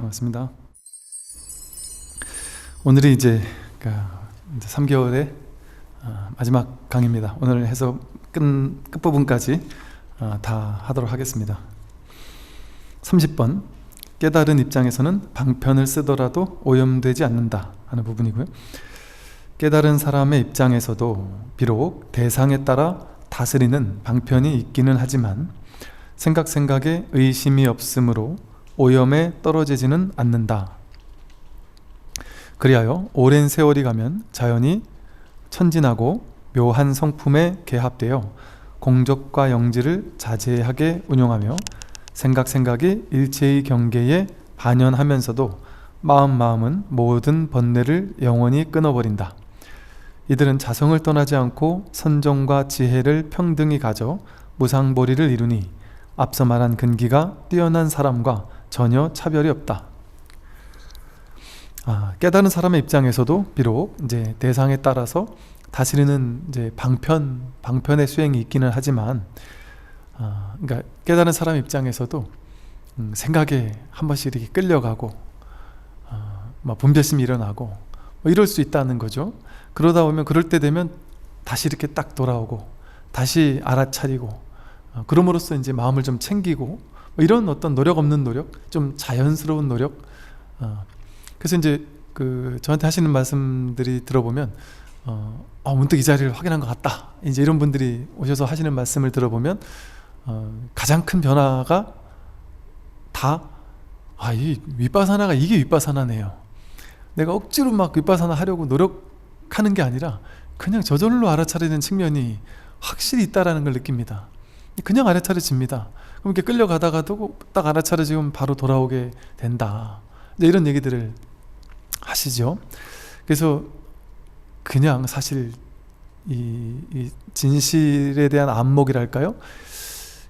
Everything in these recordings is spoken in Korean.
반갑습니다. 오늘이 이제 3개월의 마지막 강의입니다. 오늘 해서 끝부분까지 다 하도록 하겠습니다. 30번, 깨달은 입장에서는 방편을 쓰더라도 오염되지 않는다 하는 부분이고요. 깨달은 사람의 입장에서도 비록 대상에 따라 다스리는 방편이 있기는 하지만 생각에 의심이 없으므로 오염에 떨어지지는 않는다. 그리하여 오랜 세월이 가면 자연이 천진하고 묘한 성품에 개합되어 공적과 영지를 자제하게 운용하며 생각이 일체의 경계에 반연하면서도 마음은 모든 번뇌를 영원히 끊어버린다. 이들은 자성을 떠나지 않고 선정과 지혜를 평등히 가져 무상보리를 이루니 앞서 말한 근기가 뛰어난 사람과 전혀 차별이 없다. 깨달은 사람의 입장에서도 비록 이제 대상에 따라서 다스리는 이제 방편의 수행이 있기는 하지만, 그러니까 깨달은 사람 입장에서도 생각에 한 번씩 이렇게 끌려가고, 분별심이 일어나고, 이럴 수 있다는 거죠. 그러다 보면 그럴 때 되면 다시 이렇게 딱 돌아오고, 다시 알아차리고, 그럼으로써 이제 마음을 좀 챙기고, 이런 어떤 노력 없는 노력, 좀 자연스러운 노력. 그래서 이제 저한테 하시는 말씀들이 들어보면, 문득 이 자리를 확인한 것 같다. 이제 이런 분들이 오셔서 하시는 말씀을 들어보면, 가장 큰 변화가 다, 이 윗바사나가 이게 윗바사나네요. 내가 억지로 막 윗바사나 하려고 노력하는 게 아니라 그냥 저절로 알아차리는 측면이 확실히 있다라는 걸 느낍니다. 그냥 알아차려집니다. 그럼 이렇게 끌려가다가도 딱 알아차려지면 바로 돌아오게 된다. 이제 이런 얘기들을 하시죠. 그래서 그냥 사실 이 진실에 대한 안목이랄까요?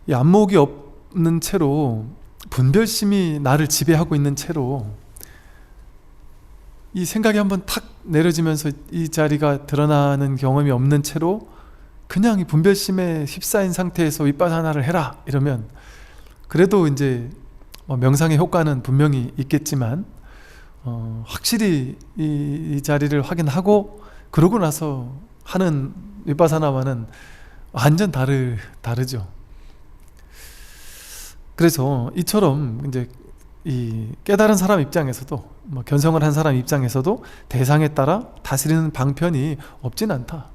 이 안목이 없는 채로, 분별심이 나를 지배하고 있는 채로, 이 생각이 한번 탁 내려지면서 이 자리가 드러나는 경험이 없는 채로 그냥 이 분별심에 휩싸인 상태에서 윗바사나를 해라 이러면, 그래도 이제 명상의 효과는 분명히 있겠지만, 확실히 이 자리를 확인하고 그러고 나서 하는 윗바사나와는 완전 다르죠. 그래서 이처럼 이제 이 깨달은 사람 입장에서도, 견성을 한 사람 입장에서도 대상에 따라 다스리는 방편이 없진 않다.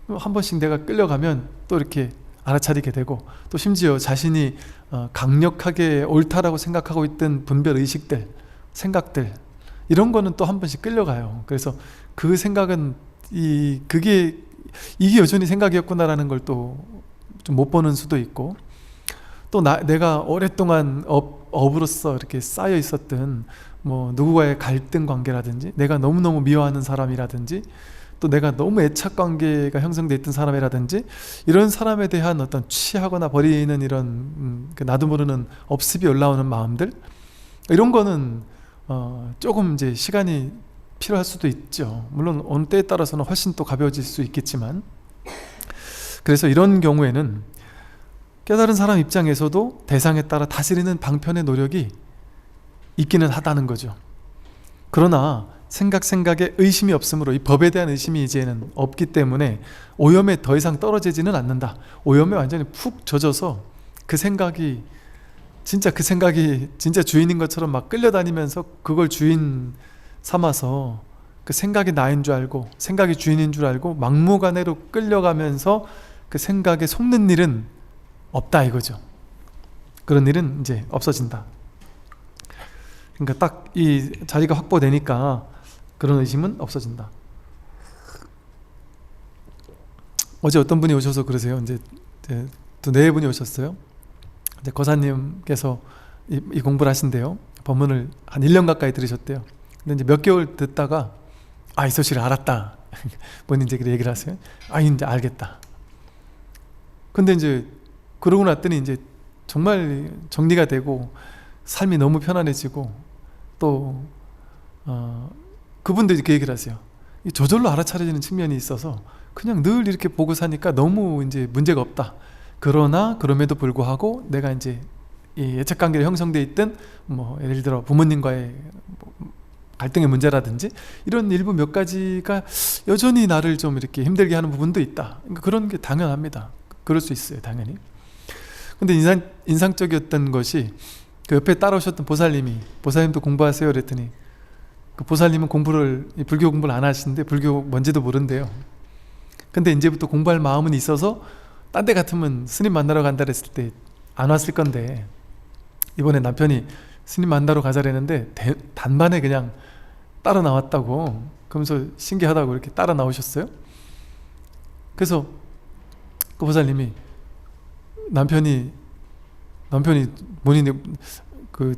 한 번씩 내가 끌려가면 또 이렇게 알아차리게 되고, 또 심지어 자신이 강력하게 옳다라고 생각하고 있던 분별 의식들, 생각들, 이런 거는 또 한 번씩 끌려가요. 그래서 그 생각은 이게 여전히 생각이었구나라는 걸 또 좀 못 보는 수도 있고, 또 내가 오랫동안 업으로서 이렇게 쌓여 있었던 누구와의 갈등 관계라든지, 내가 너무너무 미워하는 사람이라든지, 또 내가 너무 애착 관계가 형성되어 있던 사람이라든지, 이런 사람에 대한 어떤 취하거나 버리는 이런 나도 모르는 업습이 올라오는 마음들, 이런 거는 조금 이제 시간이 필요할 수도 있죠. 물론 어느 때에 따라서는 훨씬 또 가벼워질 수 있겠지만, 그래서 이런 경우에는 깨달은 사람 입장에서도 대상에 따라 다스리는 방편의 노력이 있기는 하다는 거죠. 그러나 생각에 의심이 없으므로, 이 법에 대한 의심이 이제는 없기 때문에 오염에 더 이상 떨어지지는 않는다. 오염에 완전히 푹 젖어서 그 생각이 진짜 주인인 것처럼 막 끌려다니면서 그걸 주인 삼아서 그 생각이 나인 줄 알고, 생각이 주인인 줄 알고 막무가내로 끌려가면서 그 생각에 속는 일은 없다 이거죠. 그런 일은 이제 없어진다. 그러니까 딱 이 자리가 확보되니까 그런 의심은 없어진다. 어제 어떤 분이 오셔서 그러세요. 이제 또 네 분이 오셨어요. 이제 거사님께서 이 공부를 하신대요. 법문을 한 1년 가까이 들으셨대요. 근데 이제 몇 개월 듣다가 이 소식을 알았다. 본인 이제 그렇게 얘기를 하세요. 이제 알겠다. 근데 이제 그러고 났더니 이제 정말 정리가 되고 삶이 너무 편안해지고, 또 그분들이 그 얘기를 하세요. 저절로 알아차려지는 측면이 있어서 그냥 늘 이렇게 보고 사니까 너무 이제 문제가 없다. 그러나 그럼에도 불구하고 내가 이제 이 애착관계가 형성돼 있든 뭐 예를 들어 부모님과의 갈등의 문제라든지 이런 일부 몇 가지가 여전히 나를 좀 이렇게 힘들게 하는 부분도 있다. 그러니까 그런 게 당연합니다. 그럴 수 있어요, 당연히. 근데 인상적이었던 것이 그 옆에 따라오셨던 보살님도 공부하세요 그랬더니 그 보살님은 불교 공부를 안 하시는데 불교 뭔지도 모른대요. 근데 이제부터 공부할 마음은 있어서 딴 데 같으면 스님 만나러 간다 그랬을 때 안 왔을 건데 이번에 남편이 스님 만나러 가자랬는데 단반에 그냥 따라 나왔다고, 그러면서 신기하다고 이렇게 따라 나오셨어요. 그래서 그 보살님이 남편이 본인이 그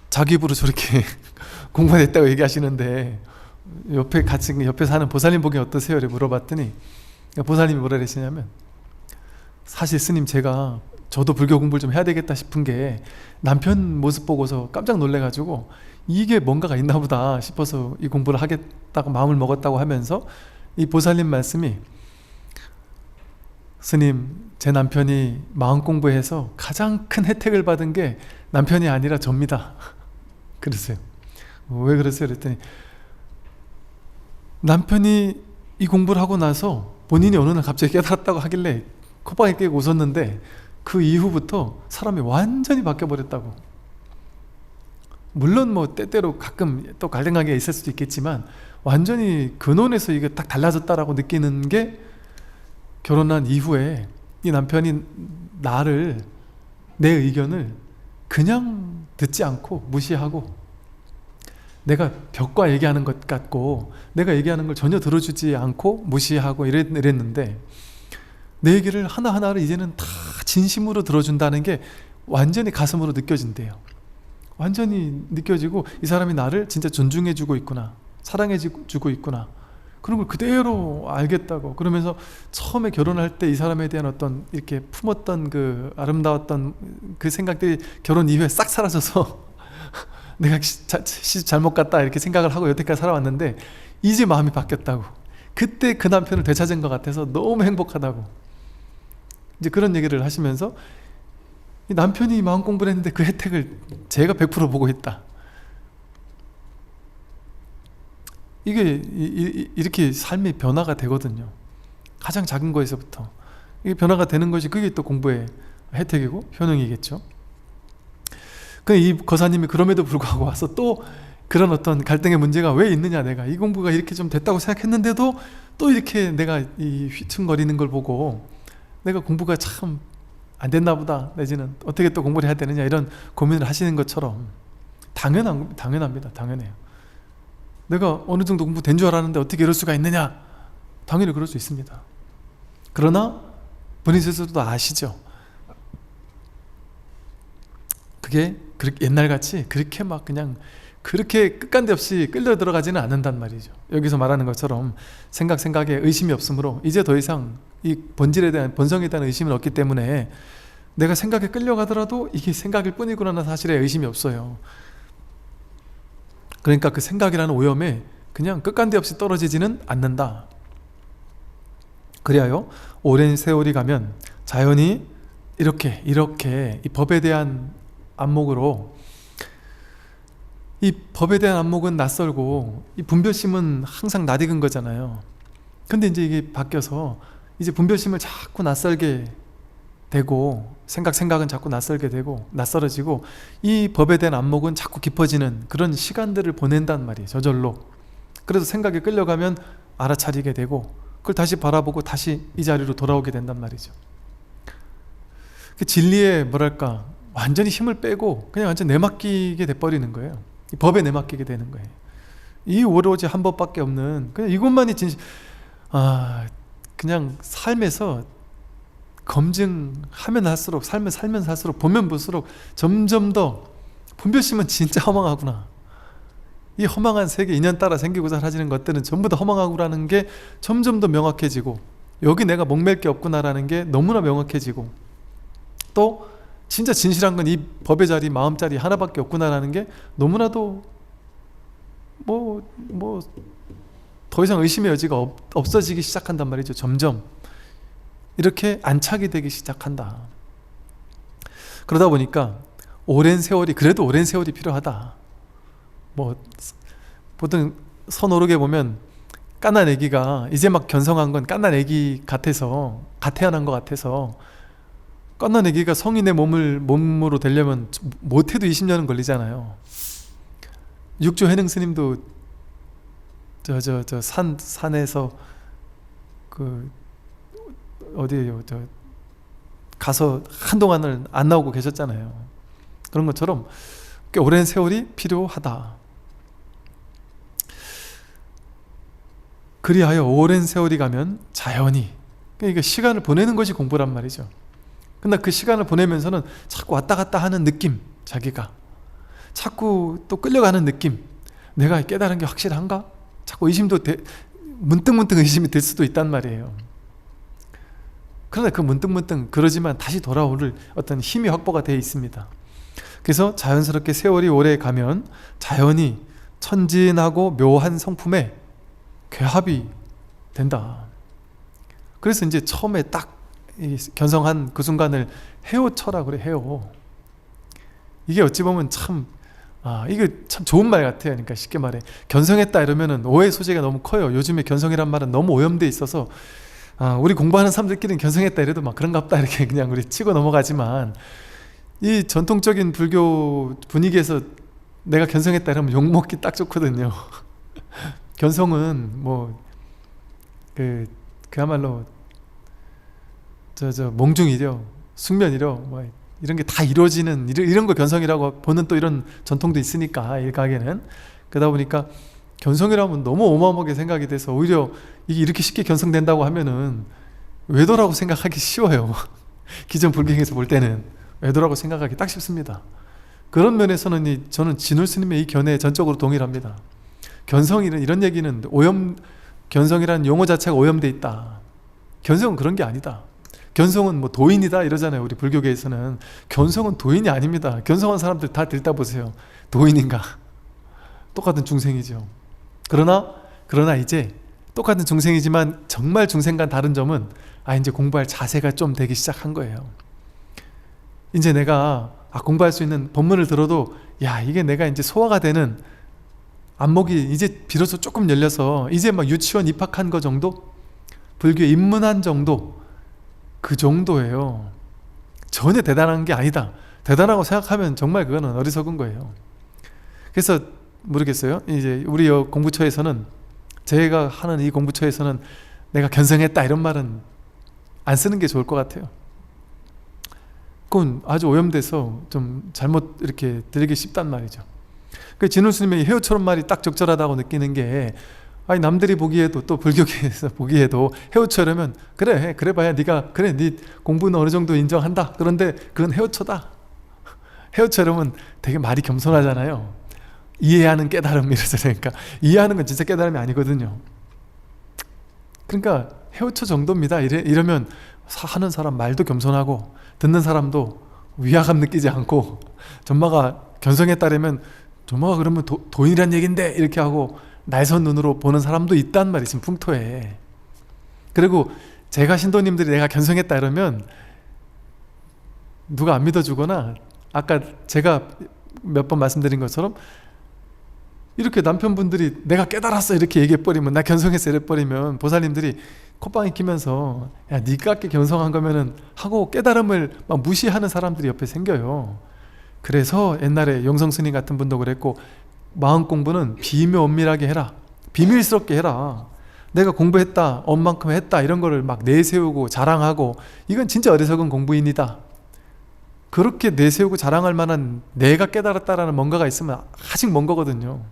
자기 입으로 저렇게 공부했다고 얘기하시는데 옆에 사는 보살님 보기 어떠세요? 이렇게 물어봤더니 보살님이 뭐라 그러시냐면, 사실 스님 저도 불교 공부를 좀 해야 되겠다 싶은 게 남편 모습 보고서 깜짝 놀래가지고 이게 뭔가가 있나 보다 싶어서 이 공부를 하겠다고 마음을 먹었다고 하면서 이 보살님 말씀이, 스님 제 남편이 마음 공부해서 가장 큰 혜택을 받은 게 남편이 아니라 접니다. 그러세요. 왜 그러세요? 그랬더니 남편이 이 공부를 하고 나서 본인이 어느 날 갑자기 깨달았다고 하길래 콧방에 끼고 웃었는데 그 이후부터 사람이 완전히 바뀌어버렸다고. 물론 뭐 때때로 가끔 또 갈등관계가 있을 수도 있겠지만 완전히 근원에서 이게 딱 달라졌다라고 느끼는 게, 결혼한 이후에 이 남편이 내 의견을 그냥 듣지 않고 무시하고, 내가 벽과 얘기하는 것 같고 내가 얘기하는 걸 전혀 들어주지 않고 무시하고 이랬는데, 내 얘기를 하나하나를 이제는 다 진심으로 들어준다는 게 완전히 가슴으로 느껴진대요. 완전히 느껴지고 이 사람이 나를 진짜 존중해주고 있구나, 사랑해주고 있구나, 그런 걸 그대로 알겠다고. 그러면서 처음에 결혼할 때 이 사람에 대한 어떤 이렇게 품었던 그 아름다웠던 그 생각들이 결혼 이후에 싹 사라져서 내가 시집 잘못 갔다 이렇게 생각을 하고 여태까지 살아왔는데 이제 마음이 바뀌었다고. 그때 그 남편을 되찾은 것 같아서 너무 행복하다고 이제 그런 얘기를 하시면서, 이 남편이 마음 공부를 했는데 그 혜택을 제가 100% 보고 있다. 이게 이렇게 삶의 변화가 되거든요. 가장 작은 거에서부터 이게 변화가 되는 것이, 그게 또 공부의 혜택이고 효능이겠죠. 이 거사님이 그럼에도 불구하고 와서 또 그런 어떤 갈등의 문제가 왜 있느냐, 내가 이 공부가 이렇게 좀 됐다고 생각했는데도 또 이렇게 내가 이 휘청거리는 걸 보고 내가 공부가 참 안 됐나 보다, 내지는 어떻게 또 공부를 해야 되느냐, 이런 고민을 하시는 것처럼 당연합니다. 당연해요. 내가 어느 정도 공부된 줄 알았는데 어떻게 이럴 수가 있느냐, 당연히 그럴 수 있습니다. 그러나 본인 스스로도 아시죠? 그게 옛날같이 그렇게 막 그냥 그렇게 끝간데 없이 끌려 들어가지는 않는단 말이죠. 여기서 말하는 것처럼 생각에 의심이 없으므로 이제 더 이상 이 본성에 대한 의심은 없기 때문에 내가 생각에 끌려가더라도 이게 생각일 뿐이구나 사실에 의심이 없어요. 그러니까 그 생각이라는 오염에 그냥 끝간데 없이 떨어지지는 않는다. 그리하여 오랜 세월이 가면 자연히 이렇게 이 법에 대한 안목으로, 이 법에 대한 안목은 낯설고 이 분별심은 항상 낯익은 거잖아요. 근데 이제 이게 바뀌어서 이제 분별심을 자꾸 낯설게 되고 생각은 자꾸 낯설게 되고 낯설어지고, 이 법에 대한 안목은 자꾸 깊어지는 그런 시간들을 보낸단 말이에요, 저절로. 그래서 생각에 끌려가면 알아차리게 되고 그걸 다시 바라보고 다시 이 자리로 돌아오게 된단 말이죠. 그 진리에 뭐랄까 완전히 힘을 빼고 그냥 완전 내맡기게 돼버리는 거예요. 이 법에 내맡기게 되는 거예요. 이 오로지 한 법밖에 없는, 그냥 이것만이 진실. 그냥 삶에서 검증하면 할수록, 삶을 살면서 할수록, 보면 볼수록 점점 더 분별심은 진짜 허망하구나, 이 허망한 세계, 인연 따라 생기고 사라지는 것들은 전부 다 허망하구라는 게 점점 더 명확해지고, 여기 내가 목맬 게 없구나라는 게 너무나 명확해지고, 또 진짜 진실한 건 이 법의 자리, 마음 자리 하나밖에 없구나라는 게 너무나도 더 이상 의심의 여지가 없어지기 시작한단 말이죠. 점점 이렇게 안착이 되기 시작한다. 그러다 보니까 그래도 오랜 세월이 필요하다. 뭐 보통 선오르게 보면 갓난 아기가 이제 막 견성한 건 갓난 아기 같아서, 갓 태어난 것 같아서, 갓난 아기가 성인의 몸으로 되려면 못해도 20년은 걸리잖아요. 육조 해능 스님도 산에서 그 어디에요, 가서 한동안을 안 나오고 계셨잖아요. 그런 것처럼 꽤 오랜 세월이 필요하다. 그리하여 오랜 세월이 가면 자연히, 그러니까 시간을 보내는 것이 공부란 말이죠. 근데 그 시간을 보내면서는 자꾸 왔다 갔다 하는 느낌, 자기가 자꾸 또 끌려가는 느낌, 내가 깨달은 게 확실한가? 자꾸 문득문득 의심이 될 수도 있단 말이에요. 그러나 그 문득문득 그러지만 다시 돌아올 어떤 힘이 확보가 되어 있습니다. 그래서 자연스럽게 세월이 오래 가면 자연히 천진하고 묘한 성품에 괴합이 된다. 그래서 이제 처음에 딱 견성한 그 순간을 해오처라 그래. 해오. 이게 어찌 보면 이게 참 좋은 말 같아요. 그러니까 쉽게 말해, 견성했다 이러면은 오해 소지가 너무 커요. 요즘에 견성이란 말은 너무 오염돼 있어서 우리 공부하는 사람들끼리는 견성했다 이래도 막 그런가 보다 이렇게 그냥 우리 치고 넘어가지만, 이 전통적인 불교 분위기에서 내가 견성했다 이러면 욕먹기 딱 좋거든요. 견성은 뭐 그야말로 몽중이죠, 숙면이죠, 뭐 이런 게 다 이루어지는 이런 거 견성이라고 보는 또 이런 전통도 있으니까, 일각에는. 그러다 보니까 견성이라면 너무 어마어마하게 생각이 돼서 오히려 이게 이렇게 쉽게 견성된다고 하면은 외도라고 생각하기 쉬워요. 기존 불경에서 볼 때는 외도라고 생각하기 딱 쉽습니다. 그런 면에서는 저는 진울 스님의 이 견해에 전적으로 동일합니다. 견성이란 이런 얘기는 견성이라는 용어 자체가 오염돼 있다. 견성은 그런 게 아니다. 견성은 뭐 도인이다 이러잖아요. 우리 불교계에서는. 견성은 도인이 아닙니다. 견성한 사람들 다 들다보세요. 도인인가? 똑같은 중생이죠. 그러나 이제 똑같은 중생이지만 정말 중생과 다른 점은 이제 공부할 자세가 좀 되기 시작한 거예요. 이제 내가 공부할 수 있는 법문을 들어도 이게 내가 이제 소화가 되는 안목이 이제 비로소 조금 열려서 이제 막 유치원 입학한 거 정도? 불교에 입문한 정도? 그 정도예요. 전혀 대단한 게 아니다. 대단하고 생각하면 정말 그거는 어리석은 거예요. 그래서 모르겠어요. 이제 우리 공부처에서는, 제가 하는 이 공부처에서는 내가 견성했다 이런 말은 안 쓰는 게 좋을 것 같아요. 그건 아주 오염돼서 좀 잘못 이렇게 들리기 쉽단 말이죠. 그 진울 스님의 해오처럼 말이 딱 적절하다고 느끼는 게, 남들이 보기에도, 또 불교계에서 보기에도 해오처라면 그래 봐야 네 공부는 어느 정도 인정한다. 그런데 그건 해오처다. 해오처럼은 되게 말이 겸손하잖아요. 이해하는 깨달음 이러잖아요. 그러니까 이해하는 건 진짜 깨달음이 아니거든요. 그러니까 해오처 정도입니다. 이러면 하는 사람 말도 겸손하고 듣는 사람도 위화감 느끼지 않고, 전마가 견성에 따르면 전마가 그러면 도인이란 얘긴데 이렇게 하고 날선 눈으로 보는 사람도 있단 말이지, 지금 풍토에. 그리고 제가 신도님들이 내가 견성했다 이러면 누가 안 믿어주거나, 아까 제가 몇 번 말씀드린 것처럼 이렇게 남편분들이 내가 깨달았어 이렇게 얘기해버리면, 나 견성했어 이래버리면 보살님들이 콧방에 끼면서 니가 견성한 거면은 하고 깨달음을 막 무시하는 사람들이 옆에 생겨요. 그래서 옛날에 용성스님 같은 분도 그랬고, 마음 공부는 비밀엄밀하게 해라, 비밀스럽게 해라. 내가 공부했다, 엄만큼 했다 이런 거를 막 내세우고 자랑하고, 이건 진짜 어리석은 공부인이다. 그렇게 내세우고 자랑할 만한 내가 깨달았다라는 뭔가가 있으면 아직 먼 거거든요.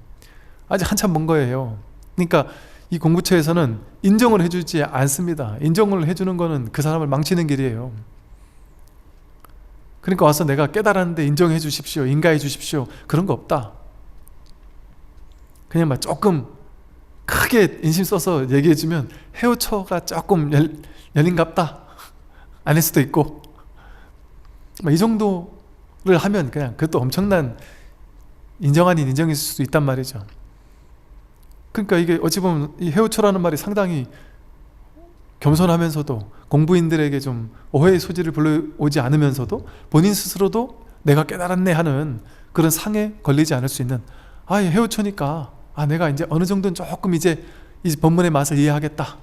아직 한참 먼 거예요. 그러니까 이 공부처에서는 인정을 해주지 않습니다. 인정을 해주는 거는 그 사람을 망치는 길이에요. 그러니까 와서 내가 깨달았는데 인정해 주십시오, 인가해 주십시오, 그런 거 없다. 그냥 막 조금 크게 인심 써서 얘기해 주면 해오처가 조금 열린갑다 아닐 수도 있고, 이 정도를 하면 그냥 그것도 엄청난 인정 아닌 인정일 수도 있단 말이죠. 그러니까 이게 어찌 보면 이 해오처라는 말이 상당히 겸손하면서도 공부인들에게 좀 오해의 소지를 불러오지 않으면서도 본인 스스로도 내가 깨달았네 하는 그런 상에 걸리지 않을 수 있는, 헤어초니까 내가 이제 어느 정도는 조금 이제 이 법문의 맛을 이해하겠다,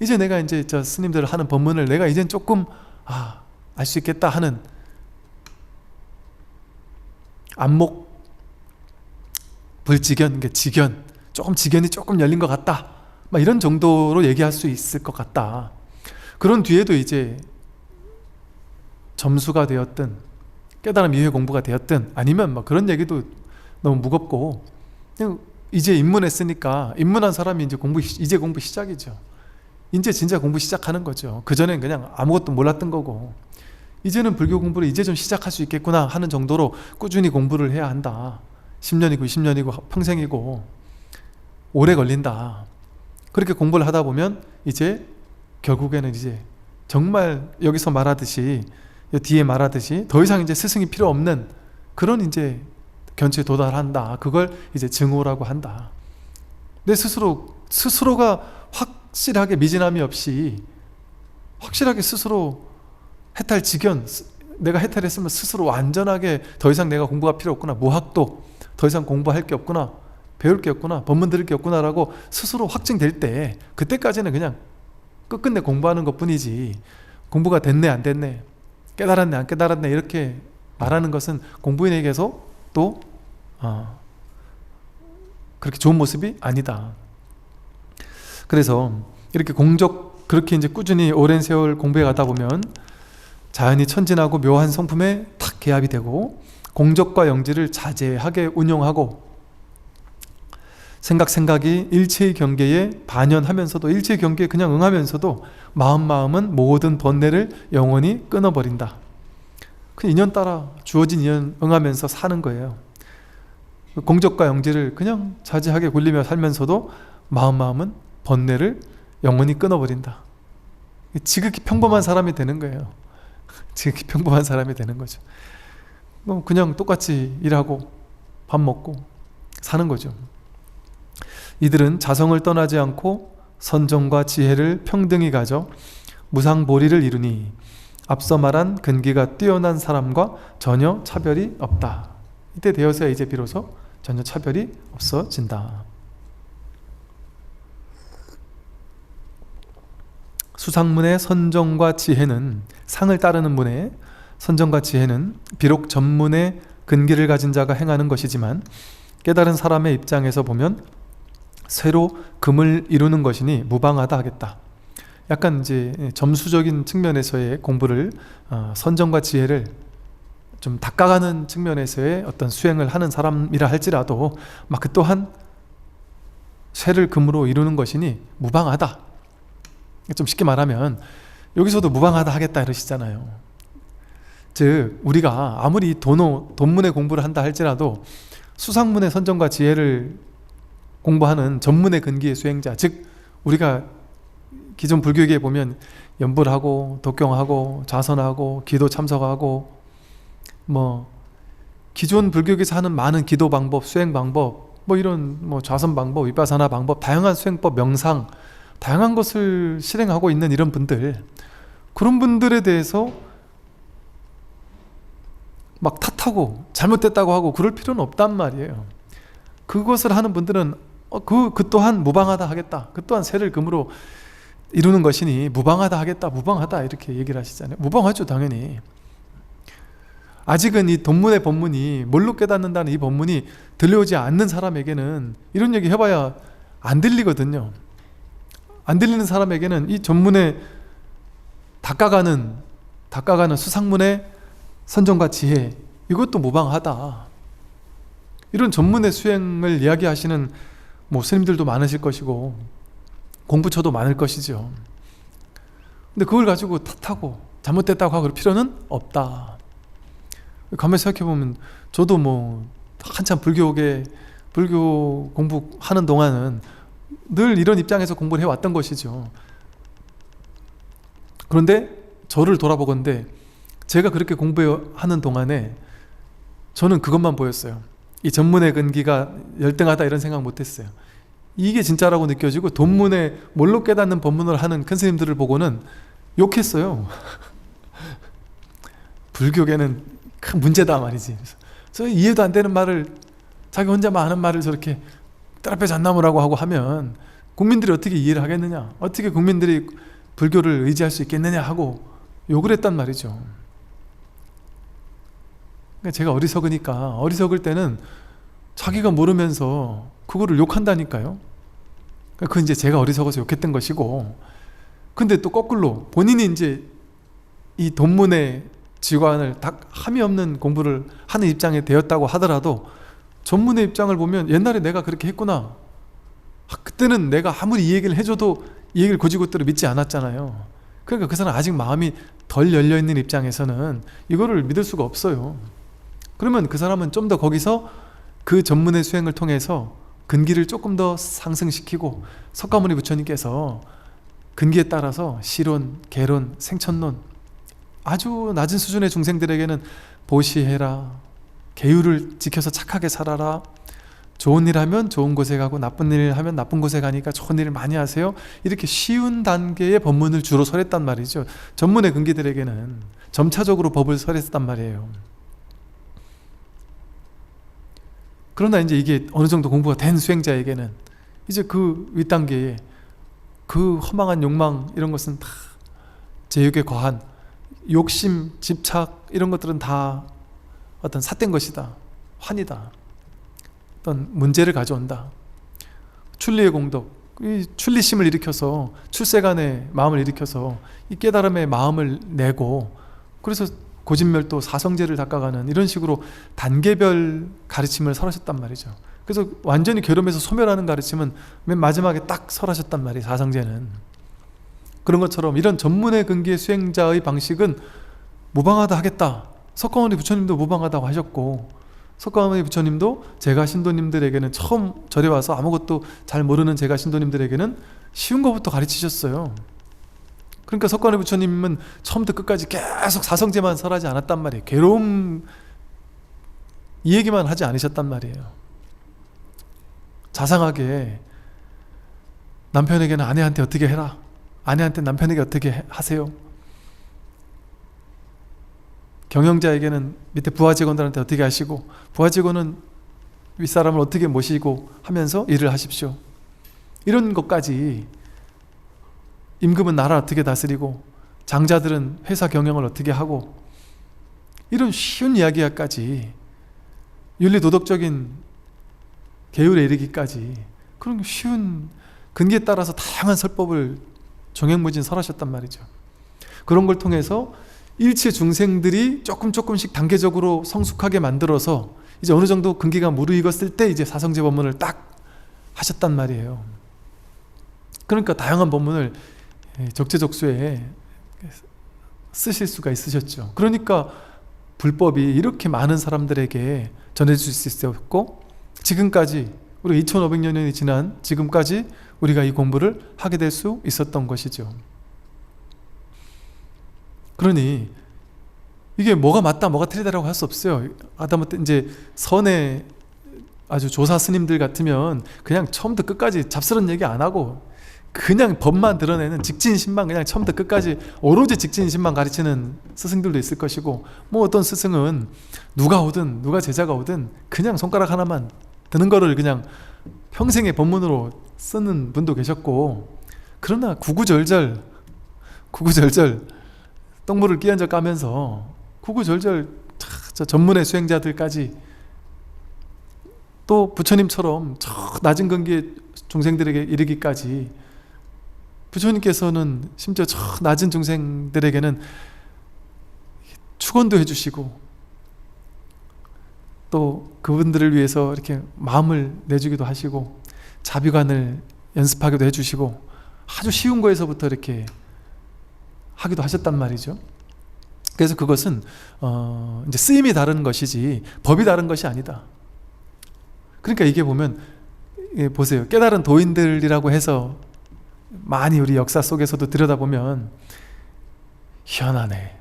이제 내가 이제 저 스님들 하는 법문을 내가 이젠 조금 알 수 있겠다 하는 안목 불지견, 지견, 조금 지견이 조금 열린 것 같다, 막 이런 정도로 얘기할 수 있을 것 같다. 그런 뒤에도 이제 점수가 되었든 깨달음 이후의 공부가 되었든 아니면 막 그런 얘기도 너무 무겁고, 그냥 이제 입문했으니까, 입문한 사람이 이제 공부 시작이죠. 이제 진짜 공부 시작하는 거죠. 그전엔 그냥 아무것도 몰랐던 거고, 이제는 불교 공부를 이제 좀 시작할 수 있겠구나 하는 정도로 꾸준히 공부를 해야 한다. 10년이고 20년이고 평생이고 오래 걸린다. 그렇게 공부를 하다 보면 이제 결국에는 이제 정말 여기서 말하듯이, 뒤에 말하듯이 더 이상 이제 스승이 필요 없는 그런 이제 견치에 도달한다. 그걸 이제 증오라고 한다. 내 스스로가 확실하게 미진함이 없이 확실하게 스스로 해탈지견, 내가 해탈했으면 스스로 완전하게 더 이상 내가 공부가 필요 없구나, 무학도 더 이상 공부할 게 없구나, 배울 게 없구나, 법문 들을 게 없구나 라고 스스로 확증될 때, 그때까지는 그냥 끝끝내 공부하는 것 뿐이지, 공부가 됐네 안 됐네, 깨달았네 안 깨달았네 이렇게 말하는 것은 공부인에게서 또 그렇게 좋은 모습이 아니다. 그래서 이렇게 그렇게 이제 꾸준히 오랜 세월 공부해 가다 보면 자연히 천진하고 묘한 성품에 탁 개합이 되고, 공적과 영지를 자제하게 운용하고, 생각이 일체의 경계에 반연하면서도, 일체의 경계에 그냥 응하면서도 마음은 모든 번뇌를 영원히 끊어버린다. 그 인연 따라 주어진 인연 응하면서 사는 거예요. 공적과 영지를 그냥 자제하게 굴리며 살면서도 마음은 번뇌를 영원히 끊어버린다. 지극히 평범한 사람이 되는 거예요. 지극히 평범한 사람이 되는 거죠. 그냥 똑같이 일하고 밥 먹고 사는 거죠. 이들은 자성을 떠나지 않고 선정과 지혜를 평등히 가져 무상보리를 이루니 앞서 말한 근기가 뛰어난 사람과 전혀 차별이 없다. 이때 되어서야 이제 비로소 전혀 차별이 없어진다. 수상문의 선정과 지혜는, 상을 따르는 문의 선정과 지혜는 비록 전문의 근기를 가진 자가 행하는 것이지만 깨달은 사람의 입장에서 보면 새로 금을 이루는 것이니 무방하다 하겠다. 약간 이제 점수적인 측면에서의 공부를, 선정과 지혜를 좀 닦아가는 측면에서의 어떤 수행을 하는 사람이라 할지라도 그 또한 쇠를 금으로 이루는 것이니 무방하다. 좀 쉽게 말하면 여기서도 무방하다 하겠다 이러시잖아요. 즉 우리가 아무리 돈문의 공부를 한다 할지라도 수상문의 선정과 지혜를 공부하는 전문의 근기의 수행자, 즉 우리가 기존 불교계에 보면 연불하고 독경하고 좌선하고 기도 참석하고 기존 불교계에서 하는 많은 기도 방법, 수행 방법, 이런 좌선 방법, 위파사나 방법, 다양한 수행법, 명상, 다양한 것을 실행하고 있는 이런 분들, 그런 분들에 대해서 막 탓하고 잘못됐다고 하고 그럴 필요는 없단 말이에요. 그것을 하는 분들은 그 또한 무방하다 하겠다. 그 또한 새를 금으로 이루는 것이니 무방하다 하겠다. 무방하다 이렇게 얘기를 하시잖아요. 무방하죠 당연히. 아직은 이 돈문의 법문이, 뭘로 깨닫는다는 이 법문이 들려오지 않는 사람에게는 이런 얘기 해봐야 안 들리거든요. 안 들리는 사람에게는 이 전문에 닦아가는 수상문의 선정과 지혜, 이것도 무방하다. 이런 전문의 수행을 이야기하시는 스님들도 많으실 것이고 공부처도 많을 것이죠. 근데 그걸 가지고 탓하고 잘못됐다고 하고 그럴 필요는 없다. 가만히 생각해보면 저도 한참 불교 공부하는 동안은 늘 이런 입장에서 공부를 해왔던 것이죠. 그런데 저를 돌아보건대 제가 그렇게 공부하는 동안에 저는 그것만 보였어요. 이 전문의 근기가 열등하다 이런 생각 못했어요. 이게 진짜라고 느껴지고 돈문에 뭘로 깨닫는 법문을 하는 큰 스님들을 보고는 욕했어요. 불교계는 큰 문제다 말이지. 그래서 이해도 안 되는 말을 자기 혼자만 하는 말을 저렇게 따라빼 잣나무라고 하고 하면 국민들이 어떻게 이해를 하겠느냐, 어떻게 국민들이 불교를 의지할 수 있겠느냐 하고 욕을 했단 말이죠. 그러니까 제가 어리석으니까, 어리석을 때는 자기가 모르면서 그거를 욕한다니까요. 그건 이제 제가 어리석어서 욕했던 것이고, 근데 또 거꾸로 본인이 이제 이 돈문의 지관을 다 함이 없는 공부를 하는 입장에 되었다고 하더라도 전문의 입장을 보면 옛날에 내가 그렇게 했구나, 그때는 내가 아무리 이 얘기를 해줘도 이 얘기를 고지고대로 믿지 않았잖아요. 그러니까 그 사람 아직 마음이 덜 열려있는 입장에서는 이거를 믿을 수가 없어요. 그러면 그 사람은 좀 더 거기서 그 전문의 수행을 통해서 근기를 조금 더 상승시키고, 석가모니 부처님께서 근기에 따라서 시론, 개론, 생천론, 아주 낮은 수준의 중생들에게는 보시해라, 계율을 지켜서 착하게 살아라, 좋은 일 하면 좋은 곳에 가고 나쁜 일 하면 나쁜 곳에 가니까 좋은 일을 많이 하세요, 이렇게 쉬운 단계의 법문을 주로 설했단 말이죠. 전문의 근기들에게는 점차적으로 법을 설했단 말이에요. 그러나 이제 이게 어느 정도 공부가 된 수행자에게는 이제 그 윗단계에 그 허망한 욕망 이런 것은 다 제욕에 과한 욕심, 집착 이런 것들은 다 어떤 삿된 것이다, 환이다, 어떤 문제를 가져온다. 출리의 공덕, 이 출리심을 일으켜서 출세간의 마음을 일으켜서 이 깨달음의 마음을 내고, 그래서 고진멸도 사성제를 닦아가는 이런 식으로 단계별 가르침을 설하셨단 말이죠. 그래서 완전히 결함에서 소멸하는 가르침은 맨 마지막에 딱 설하셨단 말이에요. 사성제는. 그런 것처럼 이런 전문의 근기의 수행자의 방식은 무방하다 하겠다. 석가모니 부처님도 무방하다고 하셨고, 석가모니 부처님도 제가 신도님들에게는 처음 절에 와서 아무것도 잘 모르는 제가 신도님들에게는 쉬운 것부터 가르치셨어요. 그러니까 석가모니 부처님은 처음부터 끝까지 계속 사성제만 설하지 않았단 말이에요. 괴로움 이 얘기만 하지 않으셨단 말이에요. 자상하게 남편에게는 아내한테 어떻게 해라, 아내한테 남편에게 어떻게 하세요, 경영자에게는 밑에 부하 직원들한테 어떻게 하시고, 부하 직원은 윗사람을 어떻게 모시고 하면서 일을 하십시오, 이런 것까지, 임금은 나라 어떻게 다스리고 장자들은 회사 경영을 어떻게 하고, 이런 쉬운 이야기까지 윤리도덕적인 계율에 이르기까지 그런 쉬운 근기에 따라서 다양한 설법을 종횡무진 설하셨단 말이죠. 그런 걸 통해서 일체 중생들이 조금씩 단계적으로 성숙하게 만들어서 이제 어느 정도 근기가 무르익었을 때 이제 사성제 법문을 딱 하셨단 말이에요. 그러니까 다양한 법문을 적재적소에 쓰실 수가 있으셨죠. 그러니까 불법이 이렇게 많은 사람들에게 전해질 수 있었고, 지금까지 우리 2500년이 지난 지금까지 우리가 이 공부를 하게 될 수 있었던 것이죠. 그러니 이게 뭐가 맞다 뭐가 틀리다라고 할 수 없어요. 하다못해 이제 선의 아주 조사 스님들 같으면 그냥 처음부터 끝까지 잡스러운 얘기 안 하고 그냥 법만 드러내는 직진신만, 그냥 처음부터 끝까지 오로지 직진신만 가르치는 스승들도 있을 것이고, 뭐 어떤 스승은 누가 오든 누가 제자가 오든 그냥 손가락 하나만 드는 거를 그냥 평생의 법문으로 쓰는 분도 계셨고, 그러나 구구절절 똥물을 끼얹어 까면서 구구절절 저 전문의 수행자들까지, 또 부처님처럼 저 낮은 근기의 중생들에게 이르기까지, 부처님께서는 심지어 저 낮은 중생들에게는 축원도 해주시고 또 그분들을 위해서 이렇게 마음을 내주기도 하시고 자비관을 연습하기도 해주시고 아주 쉬운 거에서부터 이렇게 하기도 하셨단 말이죠. 그래서 그것은 이제 쓰임이 다른 것이지 법이 다른 것이 아니다. 그러니까 이게 보면 보세요. 깨달은 도인들이라고 해서 많이 우리 역사 속에서도 들여다보면 희한하네.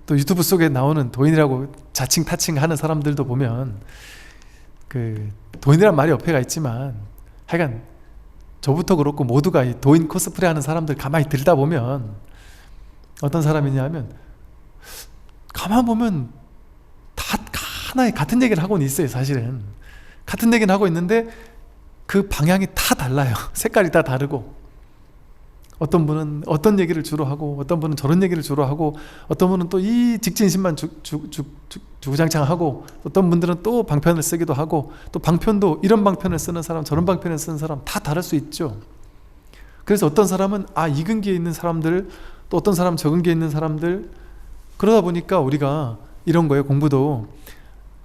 또 유튜브 속에 나오는 도인이라고 자칭 타칭하는 사람들도 보면 그 도인이란 말이 옆에가 있지만 하여간 저부터 그렇고 모두가 이 도인 코스프레 하는 사람들 가만히 들다 보면 어떤 사람이냐 하면 가만 보면 다 하나의 같은 얘기를 하고는 있어요. 사실은 같은 얘기는 하고 있는데 그 방향이 다 달라요. 색깔이 다 다르고, 어떤 분은 어떤 얘기를 주로 하고, 어떤 분은 저런 얘기를 주로 하고, 어떤 분은 또 이 직진심만 주구장창하고, 어떤 분들은 또 방편을 쓰기도 하고, 또 방편도 이런 방편을 쓰는 사람, 저런 방편을 쓰는 사람 다 다를 수 있죠. 그래서 어떤 사람은 익은 기에 있는 사람들, 또 어떤 사람은 적은 기에 있는 사람들, 그러다 보니까 우리가 이런 거예요. 공부도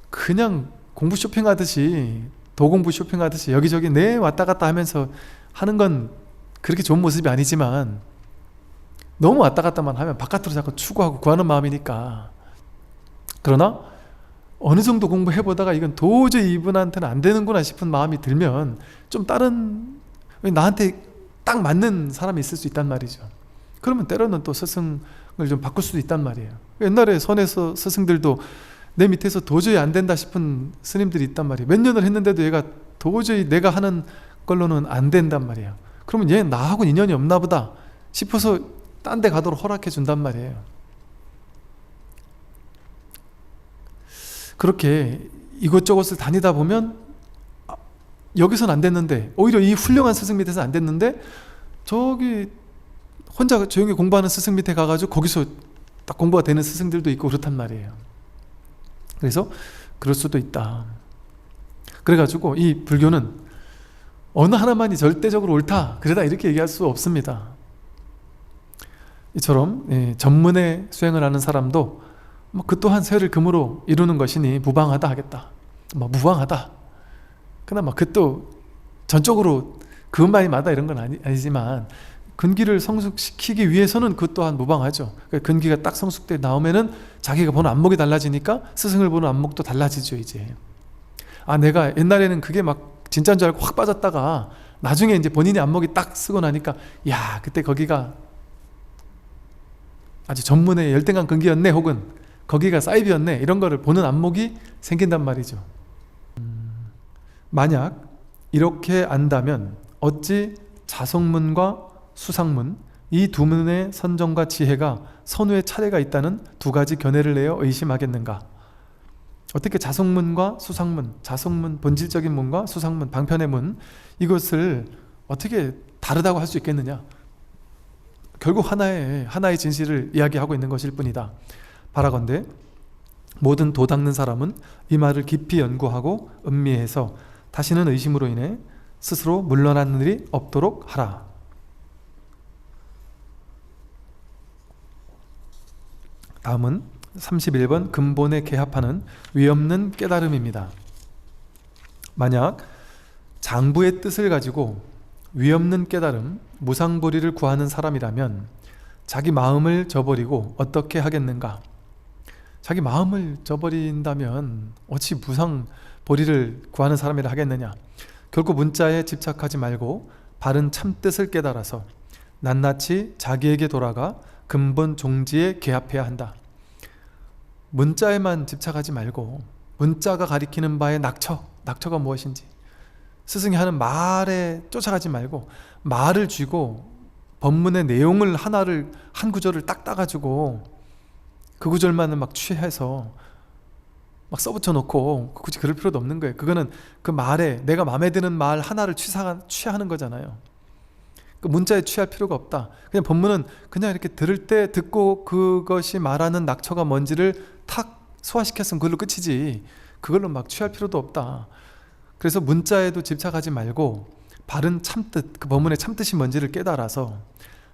그냥 공부 쇼핑하듯이, 도공부 쇼핑하듯이 여기저기 왔다 갔다 하면서 하는 건 그렇게 좋은 모습이 아니지만, 너무 왔다 갔다만 하면 바깥으로 자꾸 추구하고 구하는 마음이니까. 그러나 어느 정도 공부해보다가 이건 도저히 이분한테는 안 되는구나 싶은 마음이 들면 좀 다른, 나한테 딱 맞는 사람이 있을 수 있단 말이죠. 그러면 때로는 또 스승을 좀 바꿀 수도 있단 말이에요. 옛날에 선에서 스승들도 내 밑에서 도저히 안 된다 싶은 스님들이 있단 말이에요. 몇 년을 했는데도 얘가 도저히 내가 하는 걸로는 안 된단 말이에요. 그러면 얘 나하고는 인연이 없나 보다 싶어서 딴 데 가도록 허락해 준단 말이에요. 그렇게 이곳저곳을 다니다 보면 여기서는 안 됐는데, 오히려 이 훌륭한 스승 밑에서 안 됐는데 저기 혼자 조용히 공부하는 스승 밑에 가가지고 거기서 딱 공부가 되는 스승들도 있고 그렇단 말이에요. 그래서 그럴 수도 있다. 그래가지고 이 불교는 어느 하나만이 절대적으로 옳다, 그러다 이렇게 얘기할 수 없습니다. 이처럼 전문의 수행을 하는 사람도 그 또한 세를 금으로 이루는 것이니 무방하다 하겠다, 무방하다, 그나마 그 또 전적으로 그것만이 맞다 이런 건 아니지만, 근기를 성숙시키기 위해서는 그 또한 무방하죠. 근기가 딱 성숙돼 나오면은 자기가 보는 안목이 달라지니까 스승을 보는 안목도 달라지죠. 이제 내가 옛날에는 그게 막 진짜인 줄 알고 확 빠졌다가 나중에 이제 본인이 안목이 딱 쓰고 나니까, 야, 그때 거기가 아주 전문의 열등한 근기였네, 혹은 거기가 사이비였네, 이런 거를 보는 안목이 생긴단 말이죠. 만약 이렇게 안다면 어찌 자성문과 수상문, 이 두 문의 선정과 지혜가 선후의 차례가 있다는 두 가지 견해를 내어 의심하겠는가? 어떻게 자성문과 수상문, 자성문 본질적인 문과 수상문 방편의 문, 이것을 어떻게 다르다고 할 수 있겠느냐? 결국 하나의 진실을 이야기하고 있는 것일 뿐이다. 바라건대 모든 도 닦는 사람은 이 말을 깊이 연구하고 음미해서 다시는 의심으로 인해 스스로 물러나는 일이 없도록 하라. 다음은 31번 근본에 개합하는 위없는 깨달음입니다. 만약 장부의 뜻을 가지고 위없는 깨달음, 무상보리를 구하는 사람이라면 자기 마음을 저버리고 어떻게 하겠는가? 자기 마음을 저버린다면 어찌 무상보리를 구하는 사람이라 하겠느냐? 결국 문자에 집착하지 말고 바른 참뜻을 깨달아서 낱낱이 자기에게 돌아가 근본 종지에 개합해야 한다. 문자에만 집착하지 말고 문자가 가리키는 바의 낙처가 무엇인지, 스승이 하는 말에 쫓아가지 말고 말을 쥐고 법문의 내용을 한 구절을 딱 따가지고 그 구절만을 막 취해서 막 써붙여 놓고 굳이 그럴 필요도 없는 거예요. 그거는 그 말에 내가 마음에 드는 말 하나를 취하는 거잖아요. 그 문자에 취할 필요가 없다. 그냥 법문은 그냥 이렇게 들을 때 듣고 그것이 말하는 낙처가 뭔지를 탁 소화시켰으면 그걸로 끝이지, 그걸로 막 취할 필요도 없다. 그래서 문자에도 집착하지 말고 바른 참뜻, 그 법문의 참뜻이 뭔지를 깨달아서